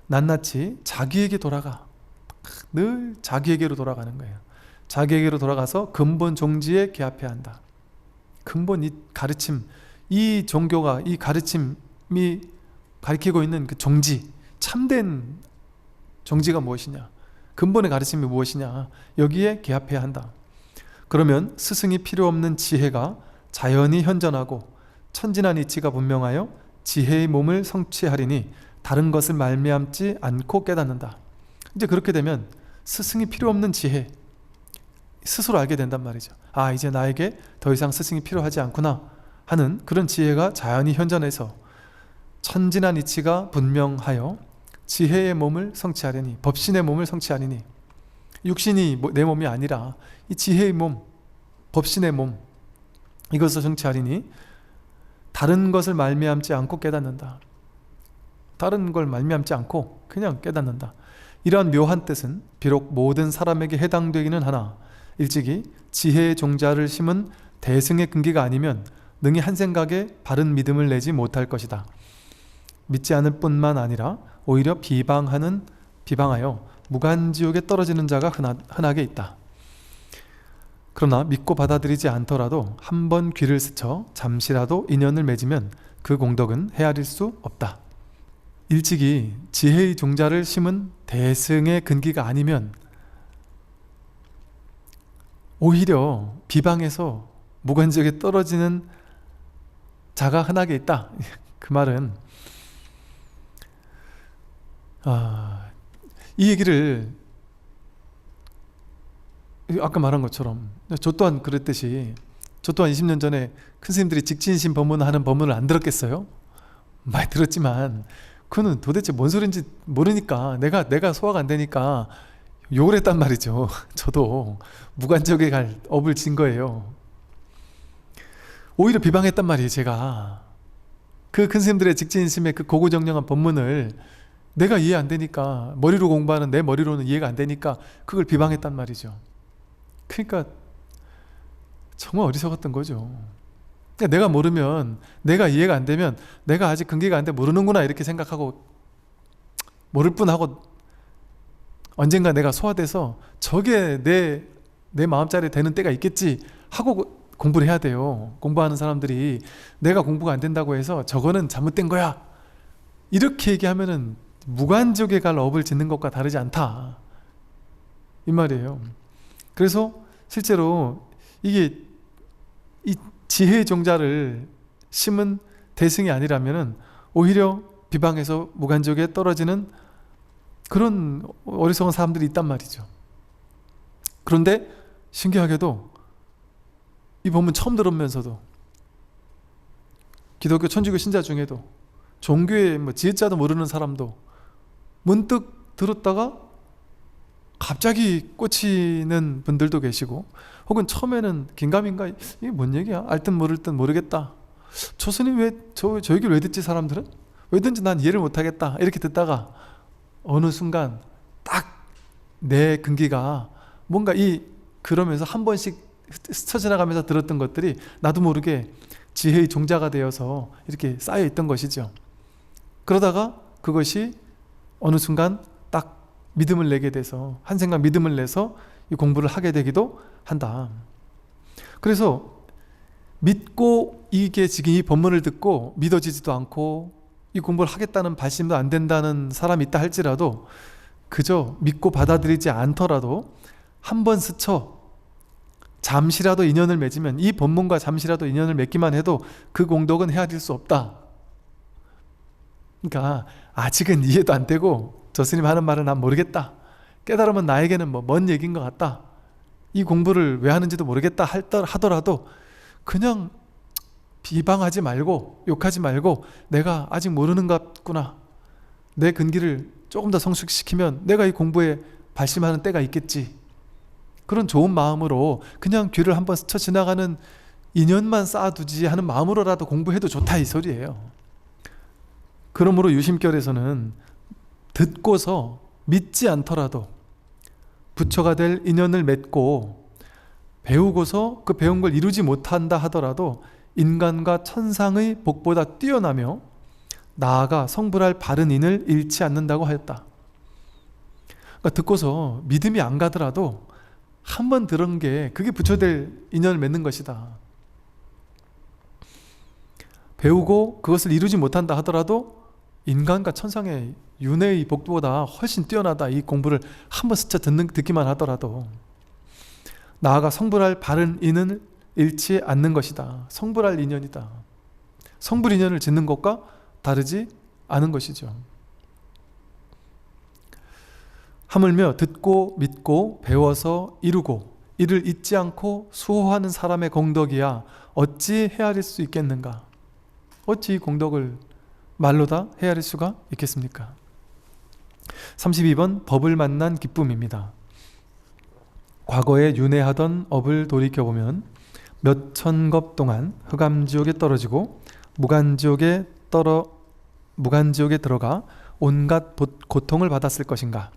낱낱이 자기에게 돌아가. 늘 자기에게로 돌아가는 거예요. 자기에게로 돌아가서 근본 종지에 개합해야 한다. 근본, 이 가르침, 이 종교가, 이 가르침이 가리키고 있는 그 종지, 참된 종지가 무엇이냐, 근본의 가르침이 무엇이냐, 여기에 개합해야 한다. 그러면 스승이 필요 없는 지혜가 자연히 현전하고 천진한 이치가 분명하여 지혜의 몸을 성취하리니 다른 것을 말미암지 않고 깨닫는다. 이제 그렇게 되면 스승이 필요 없는 지혜 스스로 알게 된단 말이죠. 이제 나에게 더 이상 스승이 필요하지 않구나 하는 그런 지혜가 자연히 현전해서 천진한 이치가 분명하여 지혜의 몸을 성취하려니, 법신의 몸을 성취하리니, 육신이 내 몸이 아니라 이 지혜의 몸, 법신의 몸, 이것을 성취하리니 다른 것을 말미암지 않고 깨닫는다. 다른 걸 말미암지 않고 그냥 깨닫는다. 이러한 묘한 뜻은 비록 모든 사람에게 해당되기는 하나 일찍이 지혜의 종자를 심은 대승의 근기가 아니면 능히 한 생각에 바른 믿음을 내지 못할 것이다. 믿지 않을 뿐만 아니라 오히려 비방하여 무간지옥에 떨어지는 자가 흔하게 있다. 그러나 믿고 받아들이지 않더라도 한 번 귀를 스쳐 잠시라도 인연을 맺으면 그 공덕은 헤아릴 수 없다. 일찍이 지혜의 종자를 심은 대승의 근기가 아니면 오히려 비방해서 무간지옥에 떨어지는 자가 흔하게 있다. 그 말은 이 얘기를 아까 말한 것처럼 저 또한 그랬듯이, 저 또한 20년 전에 큰 스님들이 직진신 법문을 하는 법문을 안 들었겠어요? 많이 들었지만 그거는 도대체 뭔 소린지 모르니까 내가 소화가 안 되니까 욕을 했단 말이죠. 저도 무간지옥에 갈 업을 진 거예요. 오히려 비방했단 말이에요. 제가 그 큰 스님들의 직진심의 그 고고정령한 법문을 내가 이해 안 되니까, 머리로 공부하는 내 머리로는 이해가 안 되니까 그걸 비방했단 말이죠. 그러니까 정말 어리석었던 거죠. 그러니까 내가 모르면, 내가 이해가 안 되면 내가 아직 근기가 안 돼 모르는구나 이렇게 생각하고, 모를 뿐하고 언젠가 내가 소화돼서 저게 내 마음자리에 되는 때가 있겠지 하고 공부를 해야 돼요. 공부하는 사람들이 내가 공부가 안 된다고 해서 저거는 잘못된 거야 이렇게 얘기하면은 무간지옥에 갈 업을 짓는 것과 다르지 않다 이 말이에요. 그래서 실제로 이게 이 지혜의 종자를 심은 대승이 아니라면은 오히려 비방해서 무간지옥에 떨어지는 그런 어리석은 사람들이 있단 말이죠. 그런데 신기하게도 이 법문 처음 들으면서도, 기독교 천주교 신자 중에도, 종교의 지혜자도 모르는 사람도 문득 들었다가 갑자기 꽂히는 분들도 계시고, 혹은 처음에는 긴가민가 이게 뭔 얘기야? 알 듯 모를 듯 모르겠다. 저 스님 저 얘기를 왜 듣지? 사람들은 왜 듣는지 난 이해를 못하겠다 이렇게 듣다가 어느 순간 딱 내 근기가 뭔가 그러면서 한 번씩 스쳐 지나가면서 들었던 것들이 나도 모르게 지혜의 종자가 되어서 이렇게 쌓여 있던 것이죠. 그러다가 그것이 어느 순간 딱 믿음을 내게 돼서, 한 생각 믿음을 내서 이 공부를 하게 되기도 한다. 그래서 믿고, 이게 지금 이 법문을 듣고 믿어지지도 않고 이 공부를 하겠다는 발심도 안 된다는 사람이 있다 할지라도, 그저 믿고 받아들이지 않더라도 한 번 스쳐 잠시라도 인연을 맺으면, 이 법문과 잠시라도 인연을 맺기만 해도 그 공덕은 헤아릴 수 없다. 그러니까 아직은 이해도 안 되고 저 스님 하는 말은 난 모르겠다, 깨달으면 나에게는 먼 얘기인 것 같다, 이 공부를 왜 하는지도 모르겠다 하더라도 그냥 비방하지 말고 욕하지 말고 내가 아직 모르는 것 같구나, 내 근기를 조금 더 성숙시키면 내가 이 공부에 발심하는 때가 있겠지, 그런 좋은 마음으로 그냥 귀를 한번 스쳐 지나가는 인연만 쌓아두지 하는 마음으로라도 공부해도 좋다 이 소리예요. 그러므로 유심결에서는 듣고서 믿지 않더라도 부처가 될 인연을 맺고 배우고서 그 배운 걸 이루지 못한다 하더라도 인간과 천상의 복보다 뛰어나며 나아가 성불할 바른 인을 잃지 않는다고 하였다. 그러니까 듣고서 믿음이 안 가더라도 한 번 들은 게 그게 부처될 인연을 맺는 것이다. 배우고 그것을 이루지 못한다 하더라도 인간과 천상의 윤회의 복보다 훨씬 뛰어나다, 이 공부를 한 번 스쳐 듣기만 하더라도. 나아가 성불할 바른 인을 잃지 않는 것이다. 성불할 인연이다. 성불 인연을 짓는 것과 다르지 않은 것이죠. 하물며 듣고 믿고 배워서 이루고 이를 잊지 않고 수호하는 사람의 공덕이야 어찌 헤아릴 수 있겠는가? 어찌 이 공덕을 말로 다 헤아릴 수가 있겠습니까? 32번 법을 만난 기쁨입니다. 과거에 윤회하던 업을 돌이켜보면 몇천 겁 동안 흑암지옥에 떨어지고 무간지옥에 들어가 온갖 고통을 받았을 것인가.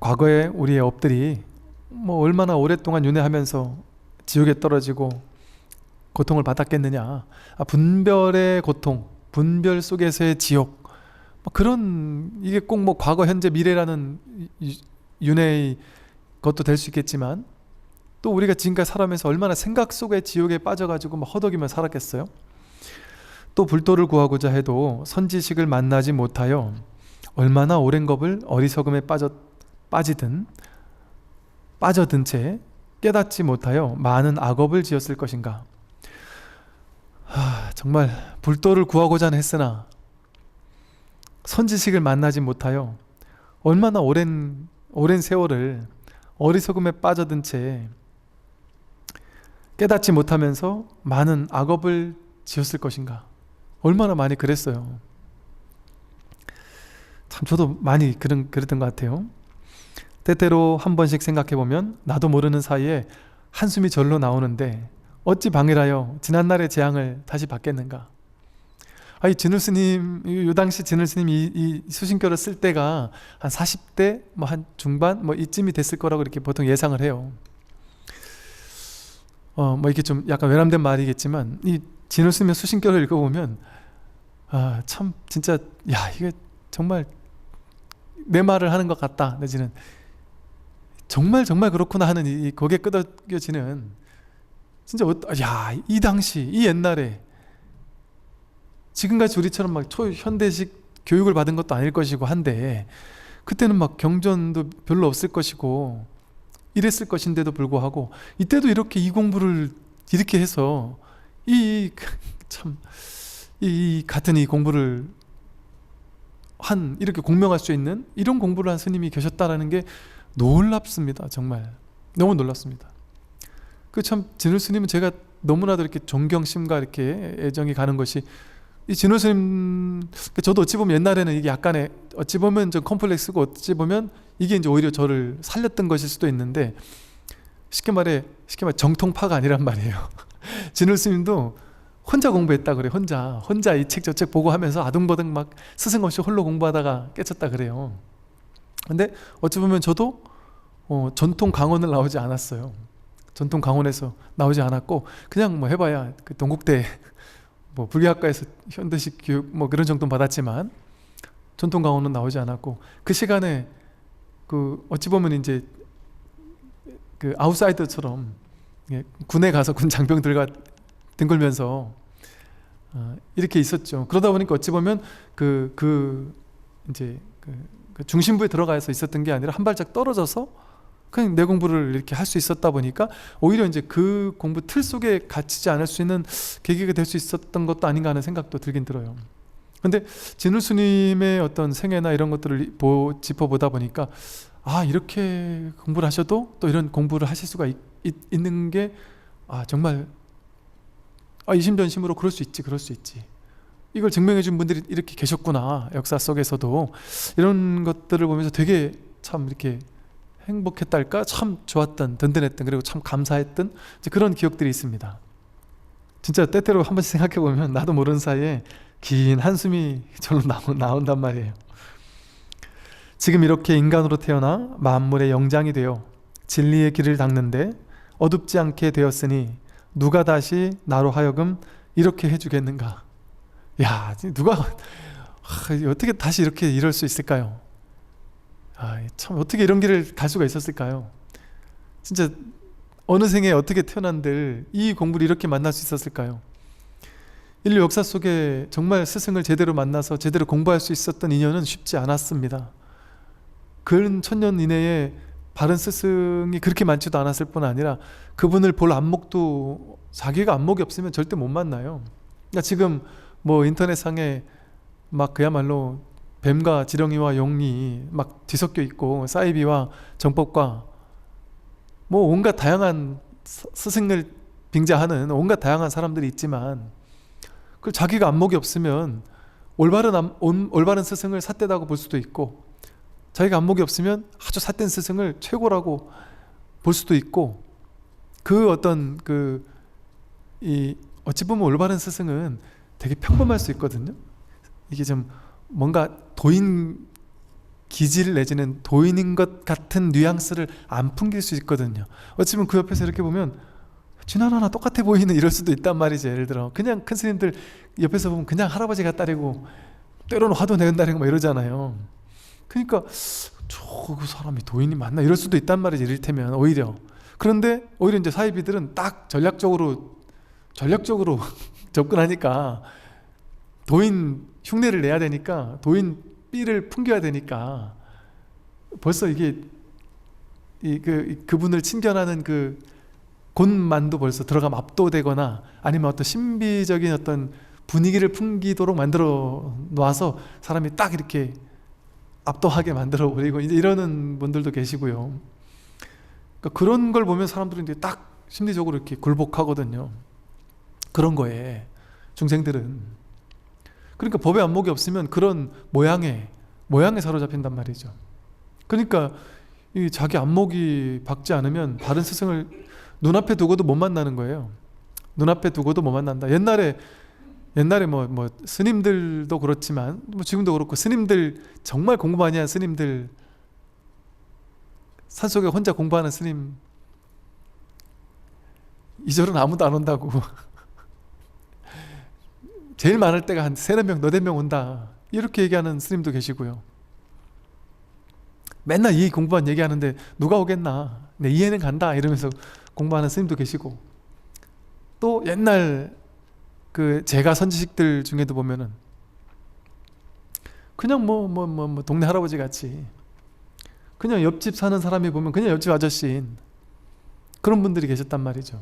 과거에 우리의 업들이 얼마나 오랫동안 윤회하면서 지옥에 떨어지고 고통을 받았겠느냐. 분별의 고통, 분별 속에서의 지옥, 이게 꼭 과거, 현재, 미래라는 윤회의 것도 될 수 있겠지만, 또 우리가 지금까지 살아가면서 얼마나 생각 속의 지옥에 빠져가지고 허덕이며 살았겠어요? 또 불도를 구하고자 해도 선지식을 만나지 못하여 얼마나 오랜 겁을 어리석음에 빠져든 채 깨닫지 못하여 많은 악업을 지었을 것인가. 정말 불도를 구하고자 했으나 선지식을 만나지 못하여 얼마나 오랜 세월을 어리석음에 빠져든 채 깨닫지 못하면서 많은 악업을 지었을 것인가. 얼마나 많이 그랬어요. 참 저도 많이 그랬던 것 같아요. 때때로 한 번씩 생각해보면 나도 모르는 사이에 한숨이 절로 나오는데 어찌 방일하여 지난날의 재앙을 다시 받겠는가. 이 진울스님, 요 당시 진울스님이 이 수신교를 쓸 때가 한 40대 한 중반 이쯤이 됐을 거라고 이렇게 보통 예상을 해요. 이렇게 좀 약간 외람된 말이겠지만 이 진울스님의 수신교를 읽어보면 참 진짜 이게 정말 내 말을 하는 것 같다, 내지는 정말 그렇구나 하는 이 거기에 끄덕여지는, 진짜 이 당시 이 옛날에 지금같이 우리처럼 초현대식 교육을 받은 것도 아닐 것이고 한데, 그때는 경전도 별로 없을 것이고 이랬을 것인데도 불구하고 이때도 이렇게 이 공부를 이렇게 해서 이 같은 이 공부를 이렇게 공명할 수 있는 이런 공부를 한 스님이 계셨다라는 게 놀랍습니다. 정말 너무 놀랍습니다. 참 진울 스님은 제가 너무나도 이렇게 존경심과 이렇게 애정이 가는 것이, 이 진울 스님, 저도 어찌 보면 옛날에는 이게 약간의 어찌 보면 좀 컴플렉스고 어찌 보면 이게 이제 오히려 저를 살렸던 것일 수도 있는데, 쉽게 말해 정통파가 아니란 말이에요. 진울 스님도 혼자 공부했다 그래. 혼자 이 책 저 책 보고 하면서 아둥바둥 스승 없이 홀로 공부하다가 깨쳤다 그래요. 근데 어찌 보면 저도 전통 강원을 나오지 않았어요. 전통 강원에서 나오지 않았고 그냥 해봐야 그 동국대 불교학과에서 현대식 교육 그런 정도는 받았지만 전통 강원은 나오지 않았고, 그 시간에 어찌 보면 이제 그 아웃사이더처럼 군에 가서 군 장병들과 뒹굴면서 이렇게 있었죠. 그러다 보니까 어찌 보면 이제 그 중심부에 들어가서 있었던 게 아니라 한 발짝 떨어져서 그냥 내 공부를 이렇게 할 수 있었다 보니까 오히려 이제 그 공부 틀 속에 갇히지 않을 수 있는 계기가 될 수 있었던 것도 아닌가 하는 생각도 들긴 들어요. 근데 진울 스님의 어떤 생애나 이런 것들을 짚어보다 보니까 이렇게 공부를 하셔도 또 이런 공부를 하실 수가 있는 게 정말 이심전심으로 그럴 수 있지. 이걸 증명해 준 분들이 이렇게 계셨구나. 역사 속에서도 이런 것들을 보면서 되게 참 이렇게 행복했달까, 참 좋았던, 든든했던, 그리고 참 감사했던 그런 기억들이 있습니다. 진짜 때때로 한 번씩 생각해 보면 나도 모르는 사이에 긴 한숨이 절로 나온단 말이에요. 지금 이렇게 인간으로 태어나 만물의 영장이 되어 진리의 길을 닦는데 어둡지 않게 되었으니 누가 다시 나로 하여금 이렇게 해주겠는가. 누가 어떻게 다시 이렇게 이럴 수 있을까요? 참 어떻게 이런 길을 갈 수가 있었을까요? 진짜 어느 생에 어떻게 태어난들 이 공부를 이렇게 만날 수 있었을까요? 인류 역사 속에 정말 스승을 제대로 만나서 제대로 공부할 수 있었던 인연은 쉽지 않았습니다. 근 천년 이내에 바른 스승이 그렇게 많지도 않았을 뿐 아니라 그분을 볼 안목도, 자기가 안목이 없으면 절대 못 만나요. 지금 인터넷상에 그야말로 뱀과 지렁이와 용이 뒤섞여 있고 사이비와 정법과 온갖 다양한 스승을 빙자하는 온갖 다양한 사람들이 있지만, 그 자기가 안목이 없으면 올바른 스승을 삿되다고 볼 수도 있고, 자기가 안목이 없으면 아주 삿된 스승을 최고라고 볼 수도 있고, 그 어떤 어찌 보면 올바른 스승은 되게 평범할 수 있거든요. 이게 좀 뭔가 도인 기질 내지는 도인인 것 같은 뉘앙스를 안 풍길 수 있거든요. 어찌 보면 그 옆에서 이렇게 보면 지나나 똑같아 보이는 이럴 수도 있단 말이죠. 예를 들어 그냥 큰 스님들 옆에서 보면 그냥 할아버지 같다리고 때로는 화도 내는다리고 막 이러잖아요. 그러니까 저 사람이 도인이 맞나 이럴 수도 있단 말이지, 이를테면. 오히려 그런데 오히려 이제 사이비들은 딱 전략적으로 접근하니까, 도인 흉내를 내야 되니까, 도인 삐를 풍겨야 되니까 벌써 이게 그분을 친견하는 그 곳만도 벌써 들어가면 압도되거나, 아니면 어떤 신비적인 어떤 분위기를 풍기도록 만들어 놔서 사람이 딱 이렇게 압도하게 만들어 버리고 이제 이러는 분들도 계시고요. 그러니까 그런 걸 보면 사람들은 이제 딱 심리적으로 이렇게 굴복하거든요. 그런 거에 중생들은. 그러니까 법의 안목이 없으면 그런 모양에 사로잡힌단 말이죠. 그러니까 이 자기 안목이 박지 않으면 다른 스승을 눈앞에 두고도 못 만나는 거예요. 눈앞에 두고도 못 만난다. 옛날에 뭐 스님들도 그렇지만 뭐 지금도 그렇고, 스님들 정말 공부 많이 한 스님들, 산속에 혼자 공부하는 스님, 이 절은 아무도 안 온다고 제일 많을 때가 한 3-4명, 너댓 명 온다 이렇게 얘기하는 스님도 계시고요. 맨날 이 공부만 얘기하는데 누가 오겠나, 내 이해는 간다 이러면서 공부하는 스님도 계시고, 또 옛날 그 제가 선지식들 중에도 보면은 그냥 뭐 동네 할아버지 같이 그냥 옆집 사는 사람이 보면 그냥 옆집 아저씨인 그런 분들이 계셨단 말이죠.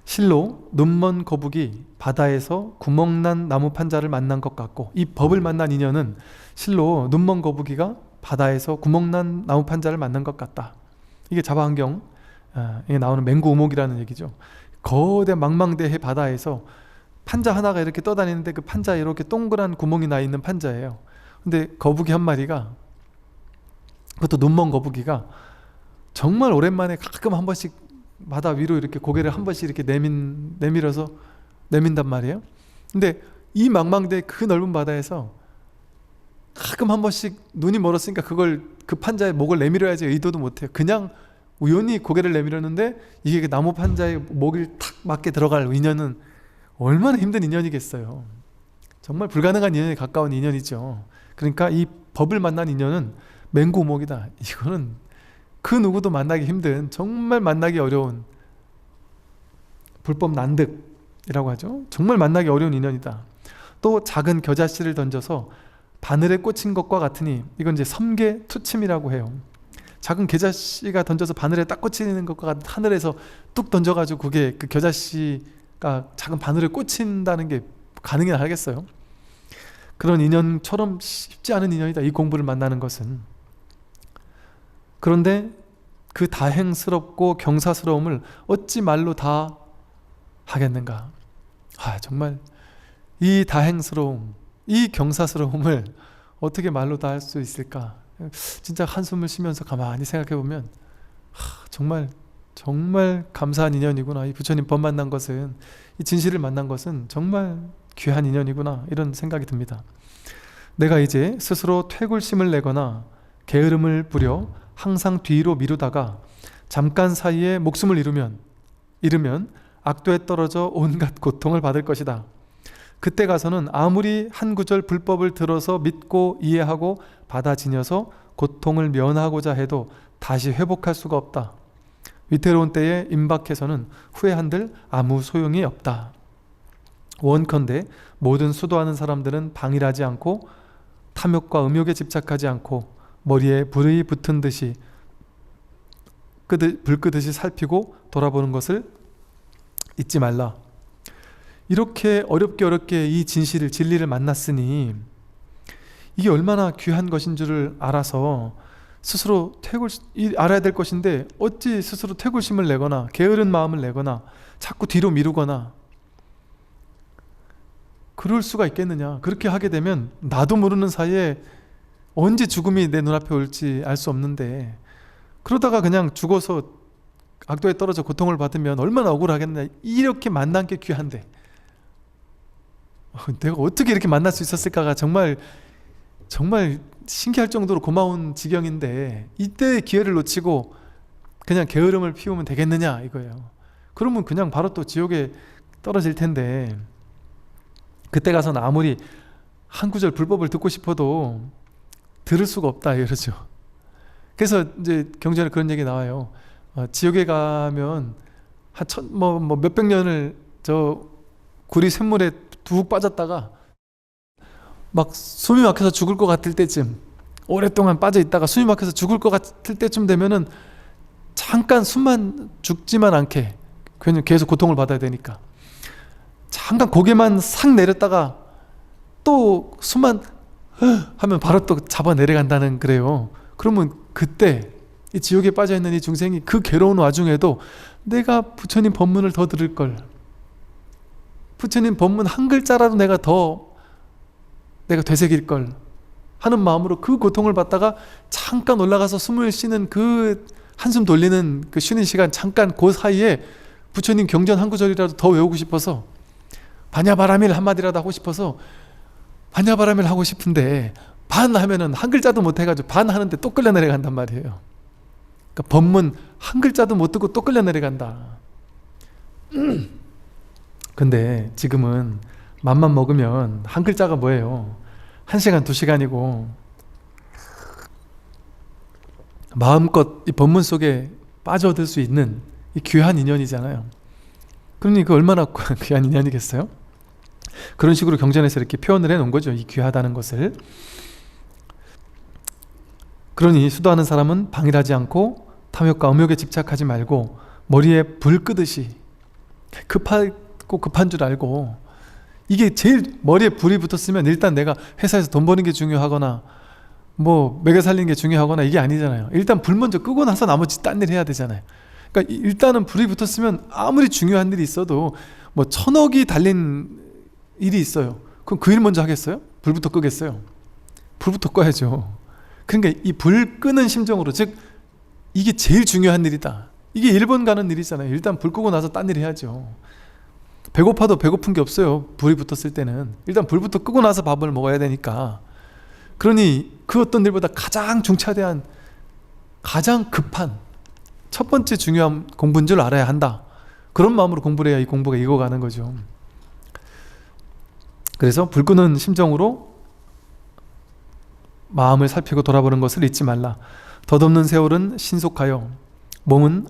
실로 눈먼 거북이 바다에서 구멍난 나무 판자를 만난 것 같고, 이 법을 만난 인연은 실로 눈먼 거북이가 바다에서 구멍난 나무 판자를 만난 것 같다. 이게 자바환경에 나오는 맹구우목이라는 얘기죠. 거대 망망대해 바다에서 판자 하나가 이렇게 떠다니는데 그 판자에 이렇게 동그란 구멍이 나 있는 판자예요. 근데 거북이 한 마리가, 그것도 눈먼 거북이가 정말 오랜만에 가끔 한 번씩 바다 위로 이렇게 고개를 한 번씩 이렇게 내밀어서 내민단 말이에요. 근데 이 망망대해 그 넓은 바다에서 가끔 한 번씩 눈이 멀었으니까 그 판자에 목을 내밀어야지 의도도 못해요. 그냥 우연히 고개를 내밀었는데 이게 나무 판자에 목을 탁 맞게 들어갈 인연은 얼마나 힘든 인연이겠어요. 정말 불가능한 인연에 가까운 인연이죠. 그러니까 이 법을 만난 인연은 맹구우목이다. 이거는 그 누구도 만나기 힘든, 정말 만나기 어려운 불법 난득이라고 하죠. 정말 만나기 어려운 인연이다. 또 작은 겨자씨를 던져서 바늘에 꽂힌 것과 같으니, 이건 이제 섬계 투침이라고 해요. 작은 겨자씨가 던져서 바늘에 딱 꽂히는 것과 같은, 하늘에서 뚝 던져가지고 그게 그 겨자씨가 작은 바늘에 꽂힌다는 게 가능이나 하겠어요? 그런 인연처럼 쉽지 않은 인연이다, 이 공부를 만나는 것은. 그런데 그 다행스럽고 경사스러움을 어찌 말로 다 하겠는가? 정말 이 다행스러움, 이 경사스러움을 어떻게 말로 다 할 수 있을까? 진짜 한숨을 쉬면서 가만히 생각해 보면 정말 감사한 인연이구나. 이 부처님 법 만난 것은, 이 진실을 만난 것은 정말 귀한 인연이구나, 이런 생각이 듭니다. 내가 이제 스스로 퇴굴심을 내거나 게으름을 부려 항상 뒤로 미루다가 잠깐 사이에 목숨을 잃으면 악도에 떨어져 온갖 고통을 받을 것이다. 그때 가서는 아무리 한 구절 불법을 들어서 믿고 이해하고 받아지녀서 고통을 면하고자 해도 다시 회복할 수가 없다. 위태로운 때에 임박해서는 후회한들 아무 소용이 없다. 원컨대 모든 수도하는 사람들은 방일하지 않고 탐욕과 음욕에 집착하지 않고 머리에 불이 붙은 듯이 불 끄듯이 살피고 돌아보는 것을 잊지 말라. 이렇게 어렵게 이 진리를 만났으니 이게 얼마나 귀한 것인 줄을 알아서 스스로 알아야 될 것인데, 어찌 스스로 퇴굴심을 내거나 게으른 마음을 내거나 자꾸 뒤로 미루거나 그럴 수가 있겠느냐. 그렇게 하게 되면 나도 모르는 사이에 언제 죽음이 내 눈앞에 올지 알 수 없는데, 그러다가 그냥 죽어서 악도에 떨어져 고통을 받으면 얼마나 억울하겠냐. 이렇게 만난 게 귀한데 내가 어떻게 이렇게 만날 수 있었을까가 정말 신기할 정도로 고마운 지경인데, 이때 기회를 놓치고 그냥 게으름을 피우면 되겠느냐 이거예요. 그러면 그냥 바로 또 지옥에 떨어질 텐데, 그때 가서는 아무리 한 구절 불법을 듣고 싶어도 들을 수가 없다 이러죠. 그래서 이제 경전에 그런 얘기 나와요. 지옥에 가면 한 몇백 년을 저 구리 샘물에 둑 빠졌다가 막 숨이 막혀서 죽을 것 같을 때쯤, 오랫동안 빠져 있다가 숨이 막혀서 죽을 것 같을 때쯤 되면은 잠깐 숨만 죽지만 않게, 괜히 계속 고통을 받아야 되니까 잠깐 고개만 싹 내렸다가 또 숨만 하면 바로 또 잡아 내려간다는 그래요. 그러면 그때 이 지옥에 빠져있는 이 중생이 그 괴로운 와중에도 내가 부처님 법문을 더 들을 걸, 부처님 법문 한 글자라도 내가 되새길 걸 하는 마음으로 그 고통을 받다가 잠깐 올라가서 숨을 쉬는 그 한숨 돌리는 그 쉬는 시간, 잠깐 그 사이에 부처님 경전 한 구절이라도 더 외우고 싶어서, 반야바라밀 한마디라도 하고 싶어서 반야바라밀 하고 싶은데 반 하면은 한 글자도 못 해가지고 반 하는데 또 끌려 내려간단 말이에요. 그러니까 법문 한 글자도 못 듣고 또 끌려 내려간다. 근데 지금은 맘만 먹으면 한 글자가 뭐예요? 1시간 2시간이고 마음껏 이 법문 속에 빠져들 수 있는 이 귀한 인연이잖아요. 그러니 그 얼마나 귀한 인연이겠어요? 그런 식으로 경전에서 이렇게 표현을 해놓은 거죠. 이 귀하다는 것을. 그러니 수도하는 사람은 방일하지 않고 탐욕과 음욕에 집착하지 말고 머리에 불 끄듯이, 급하고 급한 줄 알고, 이게 제일 머리에 불이 붙었으면 일단 내가 회사에서 돈 버는 게 중요하거나 뭐 먹여 살리는 게 중요하거나 이게 아니잖아요. 일단 불 먼저 끄고 나서 나머지 딴 일 해야 되잖아요. 그러니까 일단은 불이 붙었으면 아무리 중요한 일이 있어도 뭐 1000억이 달린 일이 있어요. 그럼 그 일 먼저 하겠어요? 불부터 끄겠어요? 불부터 꺼야죠. 그러니까 이 불 끄는 심정으로, 즉 이게 제일 중요한 일이다, 이게 1번 가는 일이잖아요. 일단 불 끄고 나서 딴 일 해야죠. 배고파도 배고픈 게 없어요. 불이 붙었을 때는 일단 불부터 끄고 나서 밥을 먹어야 되니까. 그러니 그 어떤 일보다 가장 중차대한, 가장 급한 첫 번째 중요한 공부인 줄 알아야 한다. 그런 마음으로 공부를 해야 이 공부가 익어가는 거죠. 그래서 불 끄는 심정으로 마음을 살피고 돌아보는 것을 잊지 말라. 덧없는 세월은 신속하여, 몸은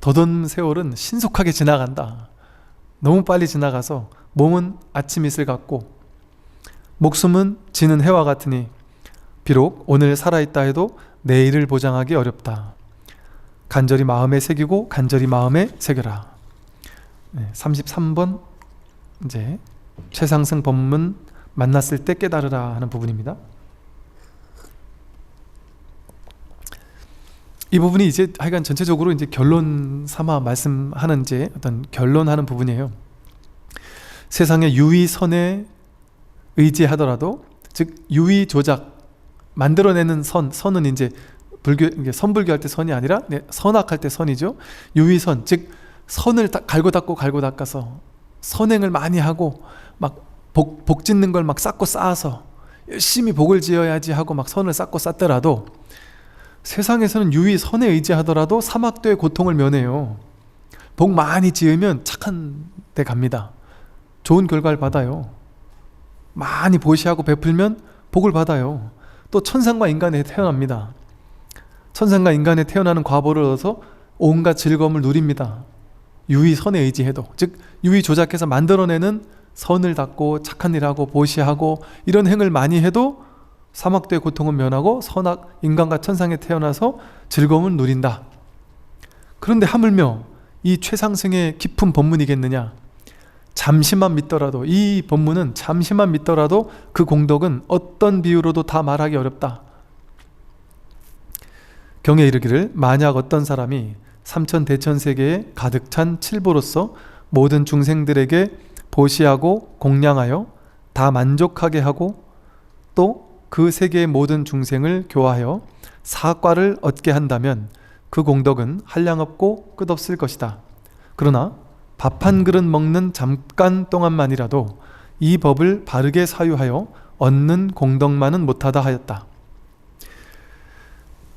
덧없는 세월은 신속하게 지나간다. 너무 빨리 지나가서 몸은 아침 이슬 같고 목숨은 지는 해와 같으니 비록 오늘 살아있다 해도 내일을 보장하기 어렵다. 간절히 마음에 새기고 간절히 마음에 새겨라. 33번 이제 최상승 법문 만났을 때 깨달으라 하는 부분입니다. 이 부분이 이제 하여간 전체적으로 이제 결론 삼아 말씀하는 이제 어떤 결론하는 부분이에요. 세상의 유의선에 의지하더라도, 즉 유의 조작, 만들어내는 선은 이제 선불교할 때 선이 아니라 선악할 때 선이죠. 유의선, 즉 선을 갈고 닦아서 선행을 많이 하고 막 복 짓는 걸 막 쌓고 쌓아서 열심히 복을 지어야지 하고 막 선을 쌓고 쌓더라도, 세상에서는 유의 선에 의지하더라도 사막도의 고통을 면해요. 복 많이 지으면 착한 데 갑니다. 좋은 결과를 받아요. 많이 보시하고 베풀면 복을 받아요. 또 천상과 인간에 태어납니다. 천상과 인간에 태어나는 과보를 얻어서 온갖 즐거움을 누립니다. 유의 선에 의지해도, 즉 유의 조작해서 만들어내는 선을 닦고 착한 일하고 보시하고 이런 행을 많이 해도 사막도의 고통은 면하고 선악, 인간과 천상에 태어나서 즐거움을 누린다. 그런데 하물며 이 최상승의 깊은 법문이겠느냐? 잠시만 믿더라도, 이 법문은 잠시만 믿더라도 그 공덕은 어떤 비유로도 다 말하기 어렵다. 경에 이르기를 만약 어떤 사람이 삼천대천세계에 가득 찬 칠보로서 모든 중생들에게 보시하고 공양하여 다 만족하게 하고 또 그 세계의 모든 중생을 교화하여 사과를 얻게 한다면 그 공덕은 한량없고 끝없을 것이다. 그러나 밥 한 그릇 먹는 잠깐 동안만이라도 이 법을 바르게 사유하여 얻는 공덕만은 못하다 하였다.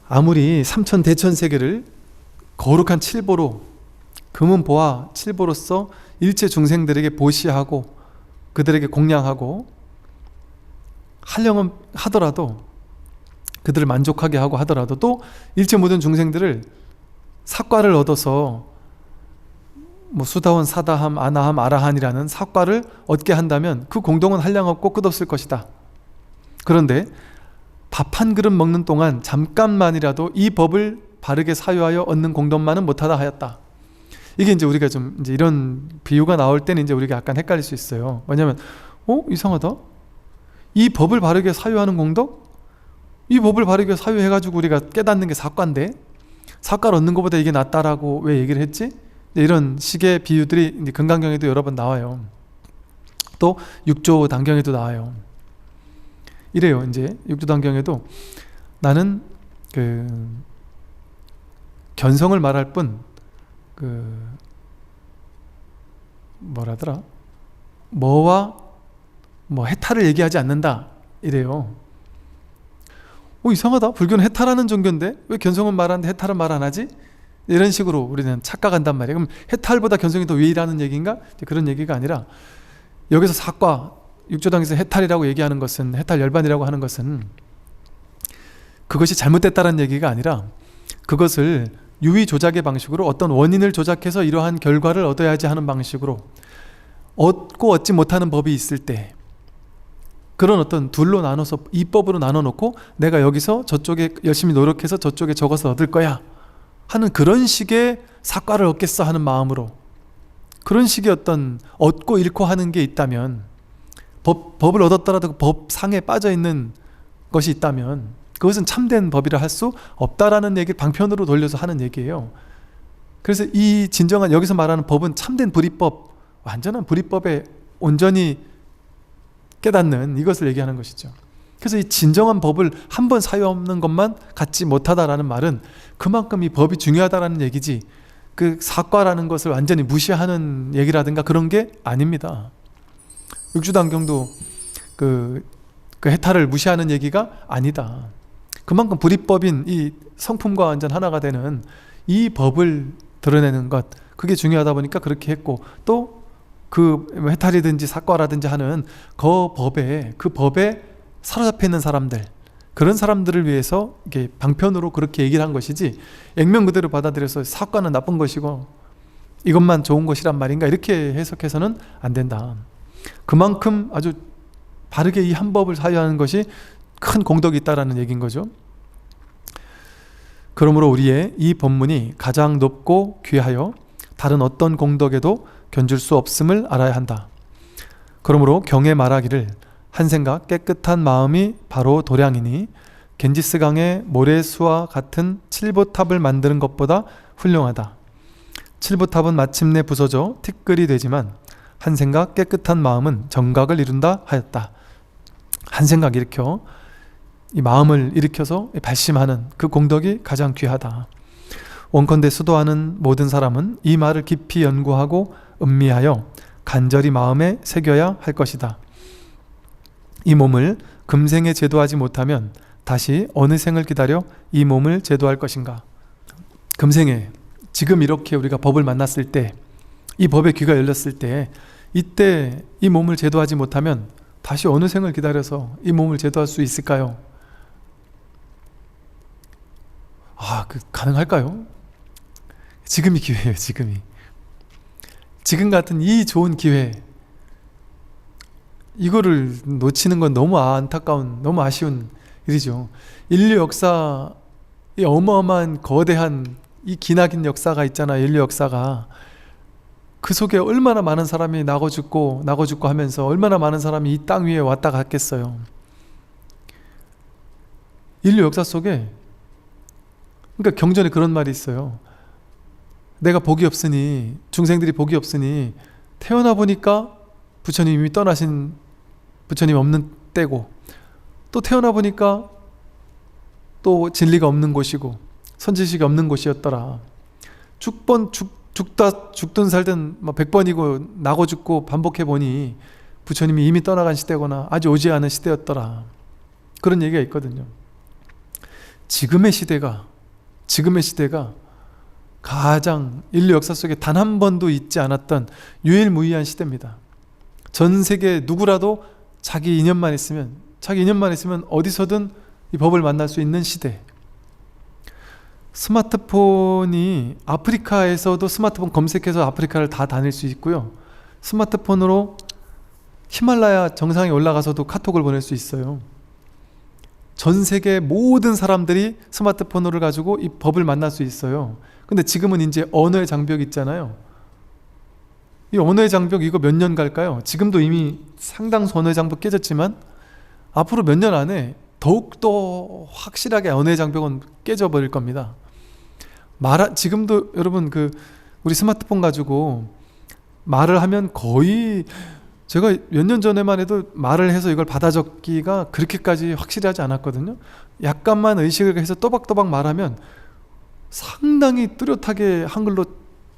아무리 삼천 대천 세계를 거룩한 칠보로 금은 보화 칠보로서 일체 중생들에게 보시하고 그들에게 공양하고 한량은 하더라도 그들을 만족하게 하고 하더라도 또 일체 모든 중생들을 사과를 얻어서 뭐 수다원, 사다함, 아나함, 아라한이라는 사과를 얻게 한다면 그 공동은 한량없고 끝없을 것이다. 그런데 밥 한 그릇 먹는 동안 잠깐만이라도 이 법을 바르게 사유하여 얻는 공덕만은 못하다 하였다. 이게 이제 우리가 좀 이제 이런 비유가 나올 때는 이제 우리가 약간 헷갈릴 수 있어요. 왜냐하면 이상하다. 이 법을 바르게 사유하는 공덕? 이 법을 바르게 사유해가지고 우리가 깨닫는 게 사과인데 사과를 얻는 것보다 이게 낫다라고 왜 얘기를 했지? 이런 식의 비유들이 이제 금강경에도 여러 번 나와요. 또 육조 단경에도 나와요. 이래요. 이제 육조 단경에도 나는 그 견성을 말할 뿐 뭐라더라? 뭐와 뭐 해탈을 얘기하지 않는다 이래요. 이상하다. 불교는 해탈하는 종교인데 왜 견성은 말하는데 해탈은 말 안 하지? 이런 식으로 우리는 착각한단 말이에요. 그럼 해탈보다 견성이 더 위라는 얘기인가? 그런 얘기가 아니라 여기서 사과, 육조당에서 해탈이라고 얘기하는 것은 해탈 열반이라고 하는 것은 그것이 잘못됐다는 얘기가 아니라 그것을 유의 조작의 방식으로 어떤 원인을 조작해서 이러한 결과를 얻어야지 하는 방식으로 얻고 얻지 못하는 법이 있을 때 그런 어떤 둘로 나눠서 이법으로 나눠 놓고 내가 여기서 저쪽에 열심히 노력해서 저쪽에 적어서 얻을 거야 하는 그런 식의 사과를 얻겠어 하는 마음으로 그런 식의 어떤 얻고 잃고 하는 게 있다면 법을 얻었더라도 그 법상에 빠져 있는 것이 있다면 그것은 참된 법이라 할 수 없다라는 얘기를 방편으로 돌려서 하는 얘기예요. 그래서 이 진정한 여기서 말하는 법은 참된 불이법, 완전한 불이법에 온전히 깨닫는 이것을 얘기하는 것이죠. 그래서 이 진정한 법을 한 번 사유하는 것만 갖지 못하다라는 말은 그만큼 이 법이 중요하다라는 얘기지 그 사과라는 것을 완전히 무시하는 얘기라든가 그런 게 아닙니다. 육주단경도 그 해탈을 무시하는 얘기가 아니다. 그만큼 불이법인 이 성품과 완전 하나가 되는 이 법을 드러내는 것 그게 중요하다 보니까 그렇게 했고 또 그 해탈이든지 사과라든지 하는 그 법에 사로잡혀 있는 사람들 그런 사람들을 위해서 이게 방편으로 그렇게 얘기를 한 것이지 액면 그대로 받아들여서 사과는 나쁜 것이고 이것만 좋은 것이란 말인가 이렇게 해석해서는 안 된다. 그만큼 아주 바르게 이 한 법을 사유하는 것이 큰 공덕이 있다라는 얘기인 거죠. 그러므로 우리의 이 법문이 가장 높고 귀하여 다른 어떤 공덕에도 견줄 수 없음을 알아야 한다. 그러므로 경에 말하기를 한 생각 깨끗한 마음이 바로 도량이니 겐지스강의 모래수와 같은 칠보탑을 만드는 것보다 훌륭하다. 칠보탑은 마침내 부서져 티끌이 되지만 한 생각 깨끗한 마음은 정각을 이룬다 하였다. 한 생각 일으켜 이 마음을 일으켜서 발심하는 그 공덕이 가장 귀하다. 원컨대 수도하는 모든 사람은 이 말을 깊이 연구하고 음미하여 간절히 마음에 새겨야 할 것이다. 이 몸을 금생에 제도하지 못하면 다시 어느 생을 기다려 이 몸을 제도할 것인가. 금생에 지금 이렇게 우리가 법을 만났을 때 이 법에 귀가 열렸을 때 이때 이 몸을 제도하지 못하면 다시 어느 생을 기다려서 이 몸을 제도할 수 있을까요? 가능할까요? 지금이 기회예요. 지금 같은 이 좋은 기회 이거를 놓치는 건 너무 안타까운 너무 아쉬운 일이죠. 인류 역사 이 어마어마한 거대한 이 기나긴 역사가 있잖아. 인류 역사가 그 속에 얼마나 많은 사람이 나고 죽고 하면서 얼마나 많은 사람이 이 땅 위에 왔다 갔겠어요. 인류 역사 속에 그러니까 경전에 그런 말이 있어요. 내가 복이 없으니 중생들이 복이 없으니 태어나 보니까 부처님이 떠나신 부처님 없는 때고, 또 태어나 보니까 또 진리가 없는 곳이고 선지식이 없는 곳이었더라. 죽든 살든 100번이고 나고 죽고 반복해 보니 부처님이 이미 떠나간 시대거나 아주 오지 않은 시대였더라. 그런 얘기가 있거든요. 지금의 시대가 가장 인류 역사 속에 단 한 번도 있지 않았던 유일무이한 시대입니다. 전 세계 누구라도 자기 인연만 있으면 어디서든 이 법을 만날 수 있는 시대. 스마트폰이 아프리카에서도 스마트폰 검색해서 아프리카를 다 다닐 수 있고요. 스마트폰으로 히말라야 정상에 올라가서도 카톡을 보낼 수 있어요. 전 세계 모든 사람들이 스마트폰을 가지고 이 법을 만날 수 있어요. 근데 지금은 이제 언어의 장벽이 있잖아요. 이 언어의 장벽 이거 몇 년 갈까요? 지금도 이미 상당수 언어의 장벽 깨졌지만 앞으로 몇 년 안에 더욱더 확실하게 언어의 장벽은 깨져버릴 겁니다. 지금도 여러분 우리 스마트폰 가지고 말을 하면 거의, 제가 몇 년 전에만 해도 말을 해서 이걸 받아 적기가 그렇게까지 확실하지 않았거든요. 약간만 의식을 해서 또박또박 말하면 상당히 뚜렷하게 한글로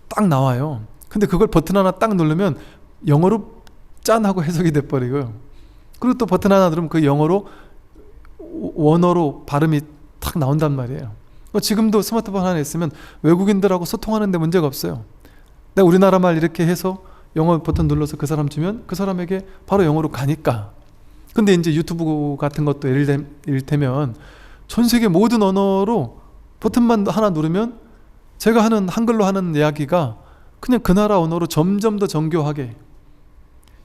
딱 나와요. 근데 그걸 버튼 하나 딱 누르면 영어로 짠 하고 해석이 돼버리고요. 그리고 또 버튼 하나 누르면 그 영어로 원어로 발음이 탁 나온단 말이에요. 지금도 스마트폰 하나 있으면 외국인들하고 소통하는데 문제가 없어요. 내가 우리나라 말 이렇게 해서 영어 버튼 눌러서 그 사람 주면 그 사람에게 바로 영어로 가니까. 근데 이제 유튜브 같은 것도 이를테면 전 세계 모든 언어로 버튼만 하나 누르면 제가 하는 한글로 하는 이야기가 그냥 그 나라 언어로 점점 더 정교하게,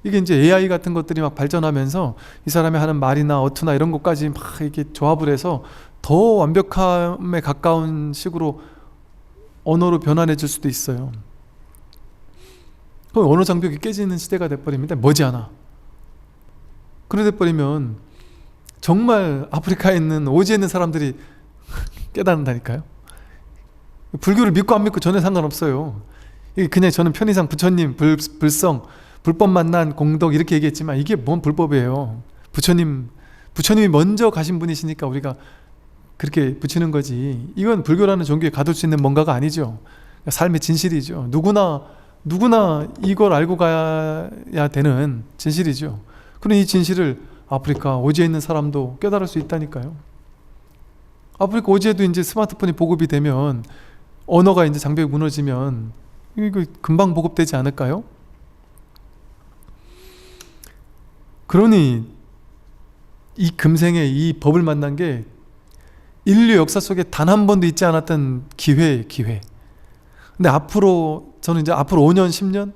이게 이제 AI 같은 것들이 막 발전하면서 이 사람이 하는 말이나 어투나 이런 것까지 막 이렇게 조합을 해서 더 완벽함에 가까운 식으로 언어로 변환해 줄 수도 있어요. 그럼 언어 장벽이 깨지는 시대가 돼버립니다. 머지않아. 그래 돼버리면 정말 아프리카에 있는 오지에 있는 사람들이 깨닫는다니까요. 불교를 믿고 안 믿고 전혀 상관없어요. 이게 그냥 저는 편의상 부처님, 불성, 불법 만난 공덕 이렇게 얘기했지만 이게 뭔 불법이에요. 부처님이 먼저 가신 분이시니까 우리가 그렇게 붙이는 거지. 이건 불교라는 종교에 가둘 수 있는 뭔가가 아니죠. 삶의 진실이죠. 누구나 이걸 알고 가야 되는 진실이죠. 그럼 이 진실을 아프리카 오지에 있는 사람도 깨달을 수 있다니까요. 아프리카 오지에도 이제 스마트폰이 보급이 되면, 언어가 이제 장벽이 무너지면 이거 금방 보급되지 않을까요? 그러니 이 금생에 이 법을 만난 게 인류 역사 속에 단 한 번도 있지 않았던 기회예요, 기회. 근데 저는 이제 앞으로 5년, 10년?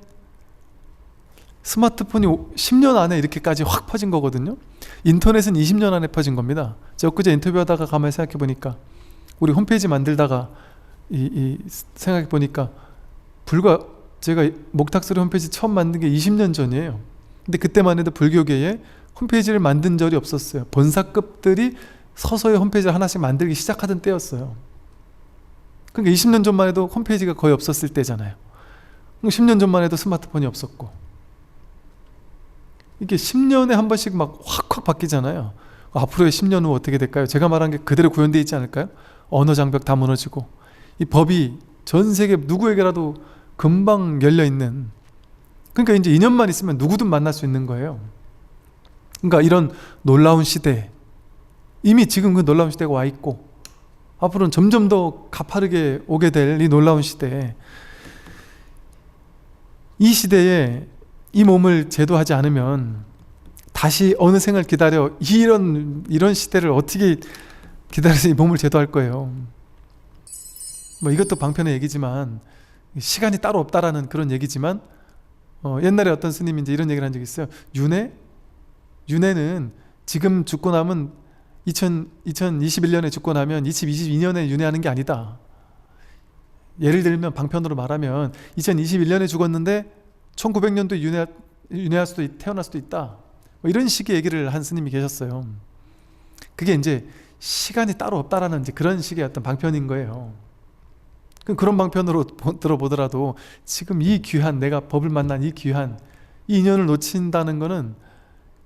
스마트폰이 10년 안에 이렇게까지 확 퍼진 거거든요. 인터넷은 20년 안에 퍼진 겁니다. 제가 엊그제 인터뷰하다가 가만히 생각해 보니까, 우리 홈페이지 만들다가 생각해 보니까 제가 목탁소리 홈페이지 처음 만든 게 20년 전이에요. 근데 그때만 해도 불교계에 홈페이지를 만든 적이 없었어요. 본사급들이 서서히 홈페이지를 하나씩 만들기 시작하던 때였어요. 그러니까 20년 전만 해도 홈페이지가 거의 없었을 때잖아요. 10년 전만 해도 스마트폰이 없었고. 이게 10년에 한 번씩 막 확확 바뀌잖아요. 앞으로의 10년 후 어떻게 될까요? 제가 말한 게 그대로 구현되어 있지 않을까요? 언어 장벽 다 무너지고 이 법이 전 세계 누구에게라도 금방 열려있는, 그러니까 이제 인연만 있으면 누구든 만날 수 있는 거예요. 그러니까 이런 놀라운 시대, 이미 지금 그 놀라운 시대가 와 있고 앞으로는 점점 더 가파르게 오게 될 이 놀라운 시대에, 이 시대에 이 몸을 제도하지 않으면 다시 어느 생을 기다려 이런 시대를 어떻게 기다려서 이 몸을 제도할 거예요. 뭐 이것도 방편의 얘기지만, 시간이 따로 없다라는 그런 얘기지만, 옛날에 어떤 스님이 이제 이런 얘기를 한 적이 있어요. 윤회는 지금 죽고 나면 2021년에 죽고 나면 2022년에 윤회하는 게 아니다. 예를 들면 방편으로 말하면 2021년에 죽었는데 1900년도에 윤회할 수도 태어날 수도 있다. 뭐 이런 식의 얘기를 한 스님이 계셨어요. 그게 이제 시간이 따로 없다라는 이제 그런 식의 어떤 방편인 거예요. 그런 방편으로 들어보더라도 지금 이 귀한, 내가 법을 만난 이 귀한 이 인연을 놓친다는 거는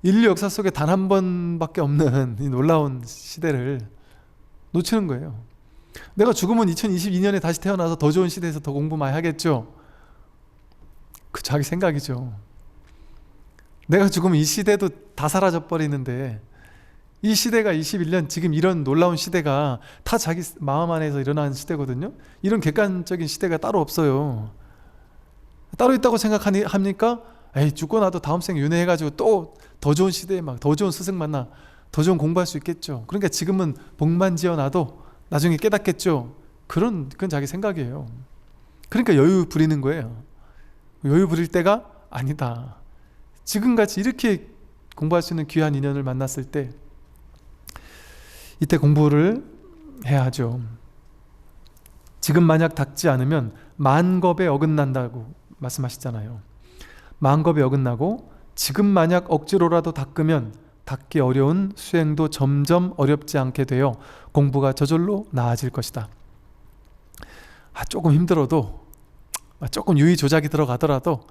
인류 역사 속에 단 한 번밖에 없는 이 놀라운 시대를 놓치는 거예요. 내가 죽으면 2022년에 다시 태어나서 더 좋은 시대에서 더 공부 많이 하겠죠. 그 자기 생각이죠. 내가 죽으면 이 시대도 다 사라져 버리는데, 이 시대가 21년 지금 이런 놀라운 시대가 다 자기 마음 안에서 일어나는 시대거든요. 이런 객관적인 시대가 따로 없어요. 따로 있다고 생각합니까? 에이, 죽고 나도 다음 생 윤회해가지고 또 더 좋은 시대에 막 더 좋은 스승 만나 더 좋은 공부할 수 있겠죠. 그러니까 지금은 복만 지어놔도 나중에 깨닫겠죠. 그건 자기 생각이에요. 그러니까 여유 부리는 거예요. 여유 부릴 때가 아니다. 지금같이 이렇게 공부할 수 있는 귀한 인연을 만났을 때 이때 공부를 해야 하죠. 지금 만약 닦지 않으면 만겁에 어긋난다고 말씀하시잖아요. 만겁에 어긋나고 지금 만약 억지로라도 닦으면 닦기 어려운 수행도 점점 어렵지 않게 되어 공부가 저절로 나아질 것이다. 조금 힘들어도, 조금 유의 조작이 들어가더라도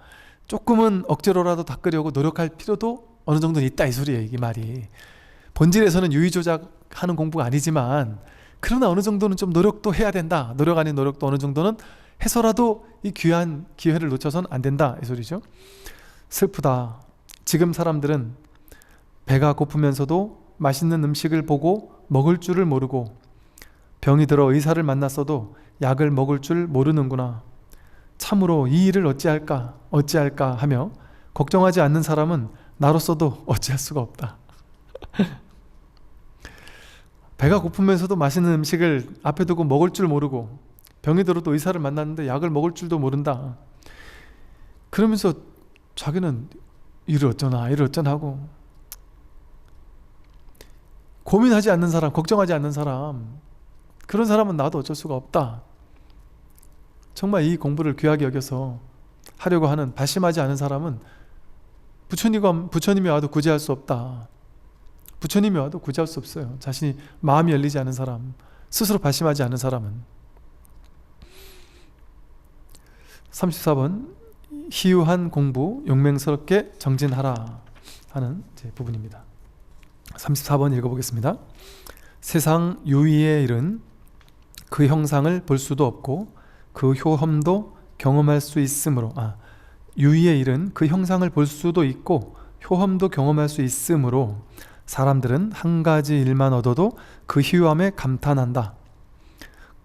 조금은 억지로라도 닦으려고 노력할 필요도 어느 정도는 있다, 이 소리예요. 이 말이 본질에서는 유의 조작하는 공부가 아니지만, 그러나 어느 정도는 좀 노력도 해야 된다. 노력 아닌 노력도 어느 정도는 해서라도 이 귀한 기회를 놓쳐서는 안 된다, 이 소리죠. 슬프다. 지금 사람들은 배가 고프면서도 맛있는 음식을 보고 먹을 줄을 모르고, 병이 들어 의사를 만났어도 약을 먹을 줄 모르는구나. 참으로 이 일을 어찌할까 하며 걱정하지 않는 사람은 나로서도 어찌할 수가 없다. 배가 고프면서도 맛있는 음식을 앞에 두고 먹을 줄 모르고, 병이 들어도 의사를 만났는데 약을 먹을 줄도 모른다. 그러면서 자기는 이를 어쩌나 하고, 고민하지 않는 사람, 걱정하지 않는 사람, 그런 사람은 나도 어쩔 수가 없다. 정말 이 공부를 귀하게 여겨서 하려고 하는, 발심하지 않은 사람은 부처님이 와도 구제할 수 없다. 부처님이 와도 구제할 수 없어요. 자신이 마음이 열리지 않은 사람, 스스로 발심하지 않은 사람은. 34번 희유한 공부 용맹스럽게 정진하라 하는 부분입니다. 34번 읽어보겠습니다. 세상 유의의 일은 그 형상을 볼 수도 없고 그 효험도 경험할 수 있으므로, 유의의 일은 그 형상을 볼 수도 있고 효험도 경험할 수 있으므로 사람들은 한 가지 일만 얻어도 그 희유함에 감탄한다.